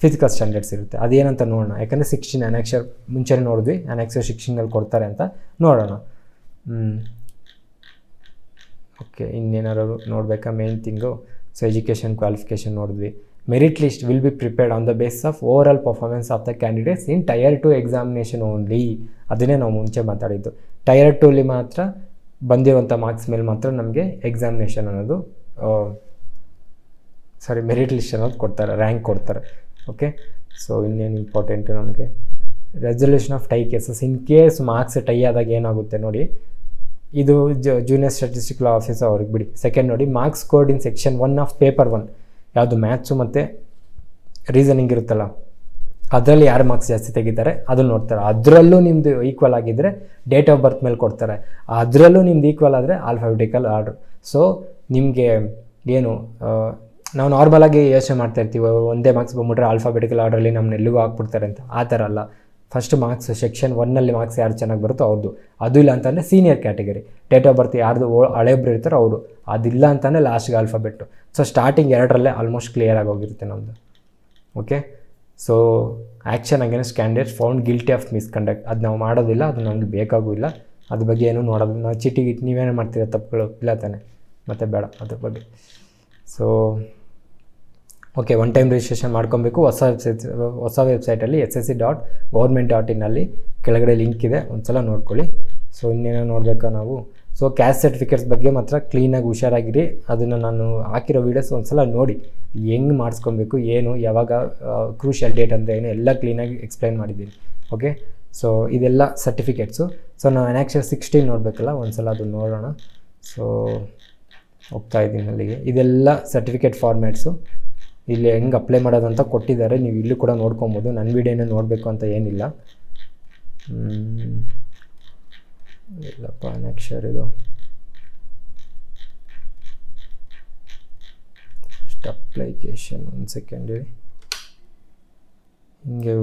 ಫಿಸಿಕಲ್ ಸ್ಟ್ಯಾಂಡರ್ಡ್ಸ್ ಇರುತ್ತೆ. ಅದೇನಂತ ನೋಡೋಣ. ಯಾಕಂದರೆ 16 ಅನೆಕ್ಷರ್ ಮುಂಚೆನೇ ನೋಡಿದ್ವಿ, ಅನೆಕ್ಷರ್ 16ನಲ್ಲಿ ಕೊಡ್ತಾರೆ ಅಂತ ನೋಡೋಣ. ಓಕೆ. ಇನ್ನೇನಾರು ನೋಡಬೇಕಾ? Main thing. So education qualification ನೋಡಿದ್ವಿ. Merit list will be prepared on the base of over performance of the candidates in tier 2 examination only. ಅದನ್ನೇ ನಾವು ಮುಂಚೆ ಮಾತಾಡಿದ್ದು. ಟೈರ್ 2ಅಲ್ಲಿ ಮಾತ್ರ ಬಂದಿರುವಂಥ ಮಾರ್ಕ್ಸ್ ಮೇಲೆ ಮಾತ್ರ ನಮಗೆ ಎಕ್ಸಾಮಿನೇಷನ್ ಅನ್ನೋದು ಮೆರಿಟ್ ಲಿಸ್ಟ್ ಅನ್ನೋದು ಕೊಡ್ತಾರೆ, ರ್ಯಾಂಕ್ ಕೊಡ್ತಾರೆ. ಓಕೆ, ಸೊ ಇನ್ನೇನು ಇಂಪಾರ್ಟೆಂಟು ನಮಗೆ resolution of tie cases. In case marks tie ಆದಾಗ ಏನಾಗುತ್ತೆ ನೋಡಿ, ಇದು ಜೂನಿಯರ್ ಸ್ಟ್ಯಾಟಿಸ್ಟಿಕಲ್ ಆಫೀಸರ್ ಅವ್ರಿಗೆ ಬಿಡಿ. ಸೆಕೆಂಡ್ ನೋಡಿ, marks scored in section 1 of paper 1, ಯಾವುದು ಮ್ಯಾಥ್ಸು ಮತ್ತು ರೀಸನಿಂಗ್ ಇರುತ್ತಲ್ಲ, ಅದರಲ್ಲಿ ಯಾರು ಮಾರ್ಕ್ಸ್ ಜಾಸ್ತಿ ತೆಗಿತಾರೆ ಅದನ್ನು ನೋಡ್ತಾರೆ. ಅದರಲ್ಲೂ ನಿಮ್ಮದು ಈಕ್ವಲ್ ಆಗಿದ್ದರೆ ಡೇಟ್ ಆಫ್ ಬರ್ತ್ ಮೇಲೆ ಕೊಡ್ತಾರೆ, ಅದರಲ್ಲೂ ನಿಮ್ದು ಈಕ್ವಲ್ ಆದರೆ ಆಲ್ಫಾಬೆಟಿಕಲ್ ಆರ್ಡ್ರ್. ಸೊ ನಿಮಗೆ ಏನು ನಾವು ನಾರ್ಮಲಾಗಿ ಯೋಚನೆ ಮಾಡ್ತಾ ಇರ್ತೀವಿ, ಒಂದೇ ಮಾರ್ಕ್ಸ್ ಬಂದ್ಬಿಟ್ರೆ ಆಲ್ಫಾಬೆಟಿಕಲ್ ಆರ್ಡ್ರಲ್ಲಿ ನಮ್ಮನ್ನ ಎಲ್ಲಿಗೂ ಹಾಕ್ಬಿಡ್ತಾರೆ ಅಂತ. ಆ ಥರ ಅಲ್ಲ. ಫಸ್ಟ್ ಮಾರ್ಕ್ಸ್ ಸೆಕ್ಷನ್ 1ನಲ್ಲಿ ಮಾರ್ಕ್ಸ್ ಯಾರು ಚೆನ್ನಾಗಿ ಬರುತ್ತೋ ಅವ್ರದ್ದು, ಅದು ಇಲ್ಲ ಅಂತಂದರೆ ಸೀನಿಯರ್ ಕ್ಯಾಟಗರಿ, ಡೇಟ್ ಆಫ್ ಬರ್ತ್ ಯಾರ್ದು ಹಳೆಯೊಬ್ರು ಇರ್ತಾರೋ ಅವರು, ಅದಿಲ್ಲ ಅಂತಂದರೆ ಲಾಸ್ಟ್ಗೆ ಆಲ್ಫಾಬೆಟ್ಟು. ಸೊ ಸ್ಟಾರ್ಟಿಂಗ್ 2ರಲ್ಲೇ ಆಲ್ಮೋಸ್ಟ್ ಕ್ಲಿಯರ್ ಆಗಿ ಹೋಗಿರುತ್ತೆ ನಮ್ಮದು. Okay, so action against candidates found guilty of misconduct, ಅದು ನಾವು ಮಾಡೋದಿಲ್ಲ, ಅದು ನಮಗೆ ಬೇಕಾಗೂ ಇಲ್ಲ, ಅದ್ರ ಬಗ್ಗೆ ಏನೂ ನೋಡೋದು. ನಾವು ಚೀಟಿಗೆ ನೀವೇನು ಮಾಡ್ತೀರ ತಪ್ಪುಗಳು ಇಲ್ಲ ತಾನೆ, ಮತ್ತು ಬೇಡ ಅದ್ರ ಬಗ್ಗೆ. So okay, one time registration ಮಾಡ್ಕೊಬೇಕು. ಹೊಸ ವೆಬ್ಸೈಟಲ್ಲಿ ssc.government.in ಅಲ್ಲಿ ಕೆಳಗಡೆ ಲಿಂಕ್ ಇದೆ, ಒಂದು ಸಲ ನೋಡ್ಕೊಳ್ಳಿ. ಸೊ ಇನ್ನೇನೋ ನೋಡಬೇಕಾ ನಾವು. ಸೊ ಕ್ಯಾಸ್ಟ್ ಸರ್ಟಿಫಿಕೇಟ್ಸ್ ಬಗ್ಗೆ ಮಾತ್ರ ಕ್ಲೀನಾಗಿ ಹುಷಾರಾಗಿರಿ. ಅದನ್ನು ನಾನು ಹಾಕಿರೋ ವೀಡಿಯೋಸ್ ಒಂದು ಸಲ ನೋಡಿ, ಹೆಂಗೆ ಮಾಡಿಸ್ಕೊಬೇಕು, ಏನು ಯಾವಾಗ ಕ್ರೂಷಿಯಲ್ ಡೇಟ್ ಅಂದರೆ ಏನು ಎಲ್ಲ ಕ್ಲೀನಾಗಿ ಎಕ್ಸ್ಪ್ಲೈನ್ ಮಾಡಿದ್ದೀನಿ. ಓಕೆ, ಸೊ ಇದೆಲ್ಲ ಸರ್ಟಿಫಿಕೇಟ್ಸು. ಸೊ ನಾವು ಅನಾಕ್ಷರ್ 16 ನೋಡಬೇಕಲ್ಲ, ಒಂದು ಸಲ ಅದು ನೋಡೋಣ. ಸೊ ಹೋಗ್ತಾ ಇದ್ದೀನಿ ಅಲ್ಲಿಗೆ. ಇದೆಲ್ಲ ಸರ್ಟಿಫಿಕೇಟ್ ಫಾರ್ಮ್ಯಾಟ್ಸು ಇಲ್ಲಿ ಹೆಂಗೆ ಅಪ್ಲೈ ಮಾಡೋದು ಅಂತ ಕೊಟ್ಟಿದ್ದಾರೆ, ನೀವು ಇಲ್ಲೂ ಕೂಡ ನೋಡ್ಕೊಬೋದು. ನನ್ನ ವೀಡಿಯೋನೇ ನೋಡಬೇಕು ಅಂತ ಏನಿಲ್ಲ. ಇಲ್ಲಪ್ಪ ಅನಾಕ್ಷರ್ ಇದು ಫಸ್ಟ್ ಅಪ್ಲಿಕೇಶನ್. ಒಂದು ಸೆಕೆಂಡ್ ಹೇಳಿ, ಹಿಂಗೆ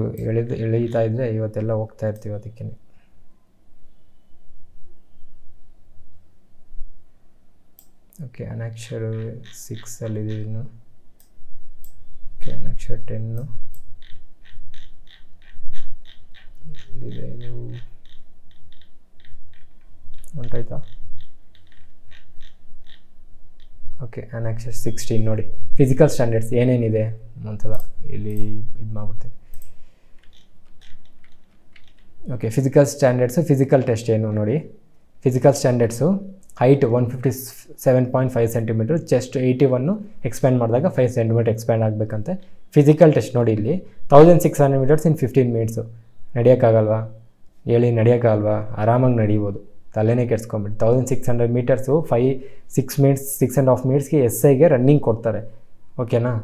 ಎಳೀತಾ ಇದ್ದರೆ ಇವತ್ತೆಲ್ಲ ಹೋಗ್ತಾ ಇರ್ತೀವಿ. ಅದಕ್ಕೆ ಓಕೆ, ಅನಾಕ್ಷರ್ 6ಅಲ್ಲಿದೆ ಇನ್ನು. ಓಕೆ, ಅನಾಕ್ಷರ್ 10 ಇಲ್ಲಿದೆ. ಇದು ಹೊಂಟಾಯ್ತಾ? ಓಕೆ, ಅನಾಕ್ಷರ್ 16 ನೋಡಿ, ಫಿಸಿಕಲ್ ಸ್ಟ್ಯಾಂಡರ್ಡ್ಸ್ ಏನೇನಿದೆ ಒಂದ್ಸಲ ಇಲ್ಲಿ ಇದು ಮಾಡ್ಬಿಡ್ತೀನಿ. Okay, physical standards, physical test ಏನು ನೋಡಿ. Physical standards height 157.5 centimetre, chest 81, expand ಮಾಡಿದಾಗ 5 ಸೆಂಟಿಮೀಟರ್ ಎಕ್ಸ್ಪ್ಯಾಂಡ್ ಆಗಬೇಕಂತೆ. ಫಿಸಿಕಲ್ ಟೆಸ್ಟ್ ನೋಡಿ ಇಲ್ಲಿ 1600 ಮೀಟರ್ಸ್ ಇನ್ 15 ಮಿನಿಟ್ಸು. ನಡೆಯೋಕ್ಕಾಗಲ್ವಾ ಹೇಳಿ? ನಡೆಯೋಕ್ಕಾಗಲ್ವಾ? ಆರಾಮಾಗಿ ನಡೀಬೋದು, ತಲೆನೇ ಕೆಡ್ಸ್ಕೊಂಬಿಟ್ಟು. 1600 ಮೀಟರ್ಸು 6 ಮಿನಿಟ್ಸ್ 6.5 ಮಿನಿಟ್ಸ್ಗೆ SIಗೆ ರನ್ನಿಂಗ್ ಕೊಡ್ತಾರೆ. ಓಕೆನಾ?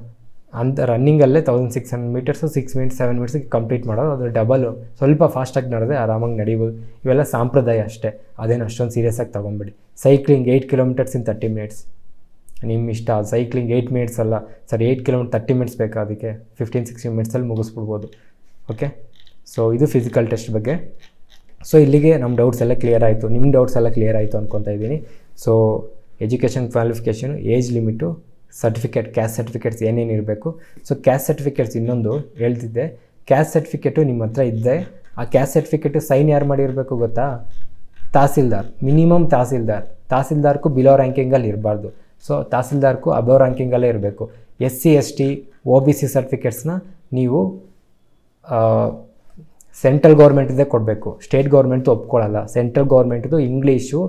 ಅಂತ ರನ್ನಿಂಗಲ್ಲೇ 1600 ಮೀಟರ್ಸು 6 ಮಿನಿಟ್ಸ್ 7 ಮಿನಿಟ್ಸ್ಗೆ ಕಂಪ್ಲೀಟ್ ಮಾಡೋದು. ಅದು ಡಬಲು, ಸ್ವಲ್ಪ ಫಾಸ್ಟಾಗಿ ನಡೆದ್ರೆ ಆರಾಮಾಗಿ ನಡೀಬೋದು. ಇವೆಲ್ಲ ಸಾಂಪ್ರದಾಯ ಅಷ್ಟೇ, ಅದೇನು ಅಷ್ಟೊಂದು ಸೀರಿಯಸ್ಸಾಗಿ ತೊಗೊಂಬಿಡಿ. ಸೈಕ್ಲಿಂಗ್ 8 ಕಿಲೋಮೀಟರ್ಸ್ ಇನ್ 30 ಮಿನಿಟ್ಸ್, ನಿಮ್ಮ ಇಷ್ಟ. ಸೈಕ್ಲಿಂಗ್ 8 ಮಿನಿಟ್ಸ್ ಅಲ್ಲ ಸರ್, 8 ಕಿಲೋಮೀಟರ್ 30 ಮಿನಿಟ್ಸ್ ಬೇಕಾ? ಅದಕ್ಕೆ 15-16 ಮಿನಿಟ್ಸಲ್ಲಿ ಮುಗಿಸ್ಬಿಡ್ಬೋದು. ಓಕೆ, ಸೊ ಇದು ಫಿಸಿಕಲ್ ಟೆಸ್ಟ್ ಬಗ್ಗೆ. ಸೊ ಇಲ್ಲಿಗೆ ನಮ್ಮ ಡೌಟ್ಸ್ ಎಲ್ಲ ಕ್ಲಿಯರ್ ಆಯಿತು, ನಿಮ್ಮ ಡೌಟ್ಸ್ ಎಲ್ಲ ಕ್ಲಿಯರ್ ಆಯಿತು ಅಂದ್ಕೊತಾ ಇದ್ದೀನಿ. So education qualification, age limit, certificate, caste certificates ಏನೇನು ಇರಬೇಕು. ಸೊ ಕ್ಯಾಸ್ಟ್ ಸರ್ಟಿಫಿಕೇಟ್ಸ್ ಇನ್ನೊಂದು ಹೇಳ್ತಿದ್ದೆ, ಕ್ಯಾಸ್ಟ್ ಸರ್ಟಿಫಿಕೇಟು ನಿಮ್ಮ ಹತ್ರ ಇದ್ದೆ, ಆ ಕ್ಯಾಸ್ಟ್ ಸರ್ಟಿಫಿಕೇಟು ಸೈನ್ ಯಾರು ಮಾಡಿರಬೇಕು ಗೊತ್ತಾ? ತಹಸೀಲ್ದಾರ್, ಮಿನಿಮಮ್ ತಹಸೀಲ್ದಾರ್ಗೂ ಬಿಲೋ ರ್ಯಾಂಕಿಂಗಲ್ಲಿ ಇರಬಾರ್ದು. ಸೊ ತಹಸೀಲ್ದಾರ್ಗೂ ಅಬೋ ರ್ಯಾಂಕಿಂಗಲ್ಲೇ ಇರಬೇಕು. SC ST OBC ಸರ್ಟಿಫಿಕೇಟ್ಸ್ನ ನೀವು ಸೆಂಟ್ರಲ್ ಗೌರ್ಮೆಂಟಿಂದೇ ಕೊಡಬೇಕು, ಸ್ಟೇಟ್ ಗೌರ್ಮೆಂಟ್ದು ಒಪ್ಕೊಳ್ಳಲ್ಲ. ಸೆಂಟ್ರಲ್ ಗೌರ್ಮೆಂಟ್ದು ಇಂಗ್ಲೀಷು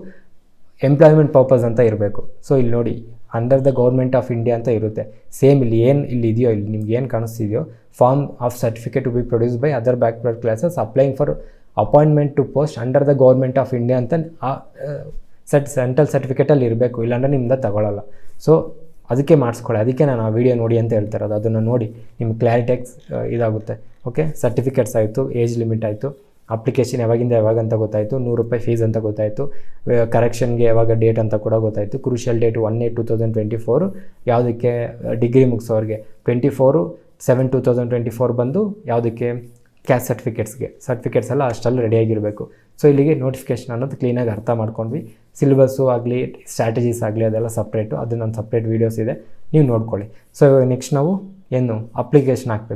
ಎಂಪ್ಲಾಯ್ಮೆಂಟ್ ಪರ್ಪಸ್ ಅಂತ ಇರಬೇಕು. ಸೊ ಇಲ್ಲಿ ನೋಡಿ, under the government of India ಅಂತ ಇರುತ್ತೆ. ಸೇಮ್ ಇಲ್ಲಿ ಇಲ್ಲಿ ಇದೆಯೋ, ಇಲ್ಲಿ ನಿಮ್ಗೆ ಏನು ಕಾಣಿಸ್ತಿದೆಯೋ, form of certificate to be produce by other backward classes applying for appointment to post under the government of India ಅಂತ ಸೆಂಟ್ರಲ್ ಸರ್ಟಿಫಿಕೇಟಲ್ಲಿ ಇರಬೇಕು, ಇಲ್ಲಾಂದರೆ ನಿಮ್ದು ತಗೊಳ್ಳಲ್ಲ. ಸೊ ಅದಕ್ಕೆ ಮಾಡಿಸ್ಕೊಳ್ಳಿ, ಅದಕ್ಕೆ ನಾನು ಆ ವಿಡಿಯೋ ನೋಡಿ ಅಂತ ಹೇಳ್ತಾರೆ. ಅದನ್ನು ನೋಡಿ ನಿಮ್ಗೆ ಕ್ಲಾರಿಟಿಯಾಗಿ ಇದಾಗುತ್ತೆ. ಓಕೆ, ಸರ್ಟಿಫಿಕೇಟ್ಸ್ ಆಯಿತು, ಏಜ್ ಲಿಮಿಟ್ ಆಯಿತು, ಅಪ್ಲಿಕೇಶನ್ ಯಾವಾಗಿಂದ ಯಾವಾಗಂತ ಗೊತ್ತಾಯಿತು, ₹100 ಫೀಸ್ ಅಂತ ಗೊತ್ತಾಯಿತು, ಕರೆಕ್ಷನ್ಗೆ ಯಾವಾಗ ಡೇಟ್ ಅಂತ ಕೂಡ ಗೊತ್ತಾಯಿತು. ಕ್ರೂಷಿಯಲ್ ಡೇಟ್ 1/8/2024, ಯಾವುದಕ್ಕೆ? ಡಿಗ್ರಿ ಮುಗಿಸೋರಿಗೆ. 24/7/2024 ಬಂದು ಯಾವುದಕ್ಕೆ? ಕ್ಯಾಸ್ಟ್ ಸರ್ಟಿಫಿಕೇಟ್ಸ್ಗೆ. ಸರ್ಟಿಫಿಕೇಟ್ಸ್ ಎಲ್ಲ ಅಷ್ಟಲ್ಲಿ ರೆಡಿಯಾಗಿರಬೇಕು. ಸೊ ಇಲ್ಲಿಗೆ ನೋಟಿಫಿಕೇಷನ್ ಅನ್ನೋದು ಕ್ಲೀನಾಗಿ ಅರ್ಥ ಮಾಡ್ಕೊಂಡ್ವಿ. ಸಿಲೆಬಸ್ಸು ಆಗಲಿ, ಸ್ಟ್ರಾಟಜೀಸ್ ಆಗಲಿ, ಅದೆಲ್ಲ ಸಪ್ರೇಟು, ಅದು ನನ್ನ ಸಪ್ರೇಟ್ ವೀಡಿಯೋಸ್ ಇದೆ, ನೀವು ನೋಡ್ಕೊಳ್ಳಿ. ಸೊ ನೆಕ್ಸ್ಟ್ ನಾವು ಏನು ಅಪ್ಲಿಕೇಶನ್ ಹಾಕಬೇಕು.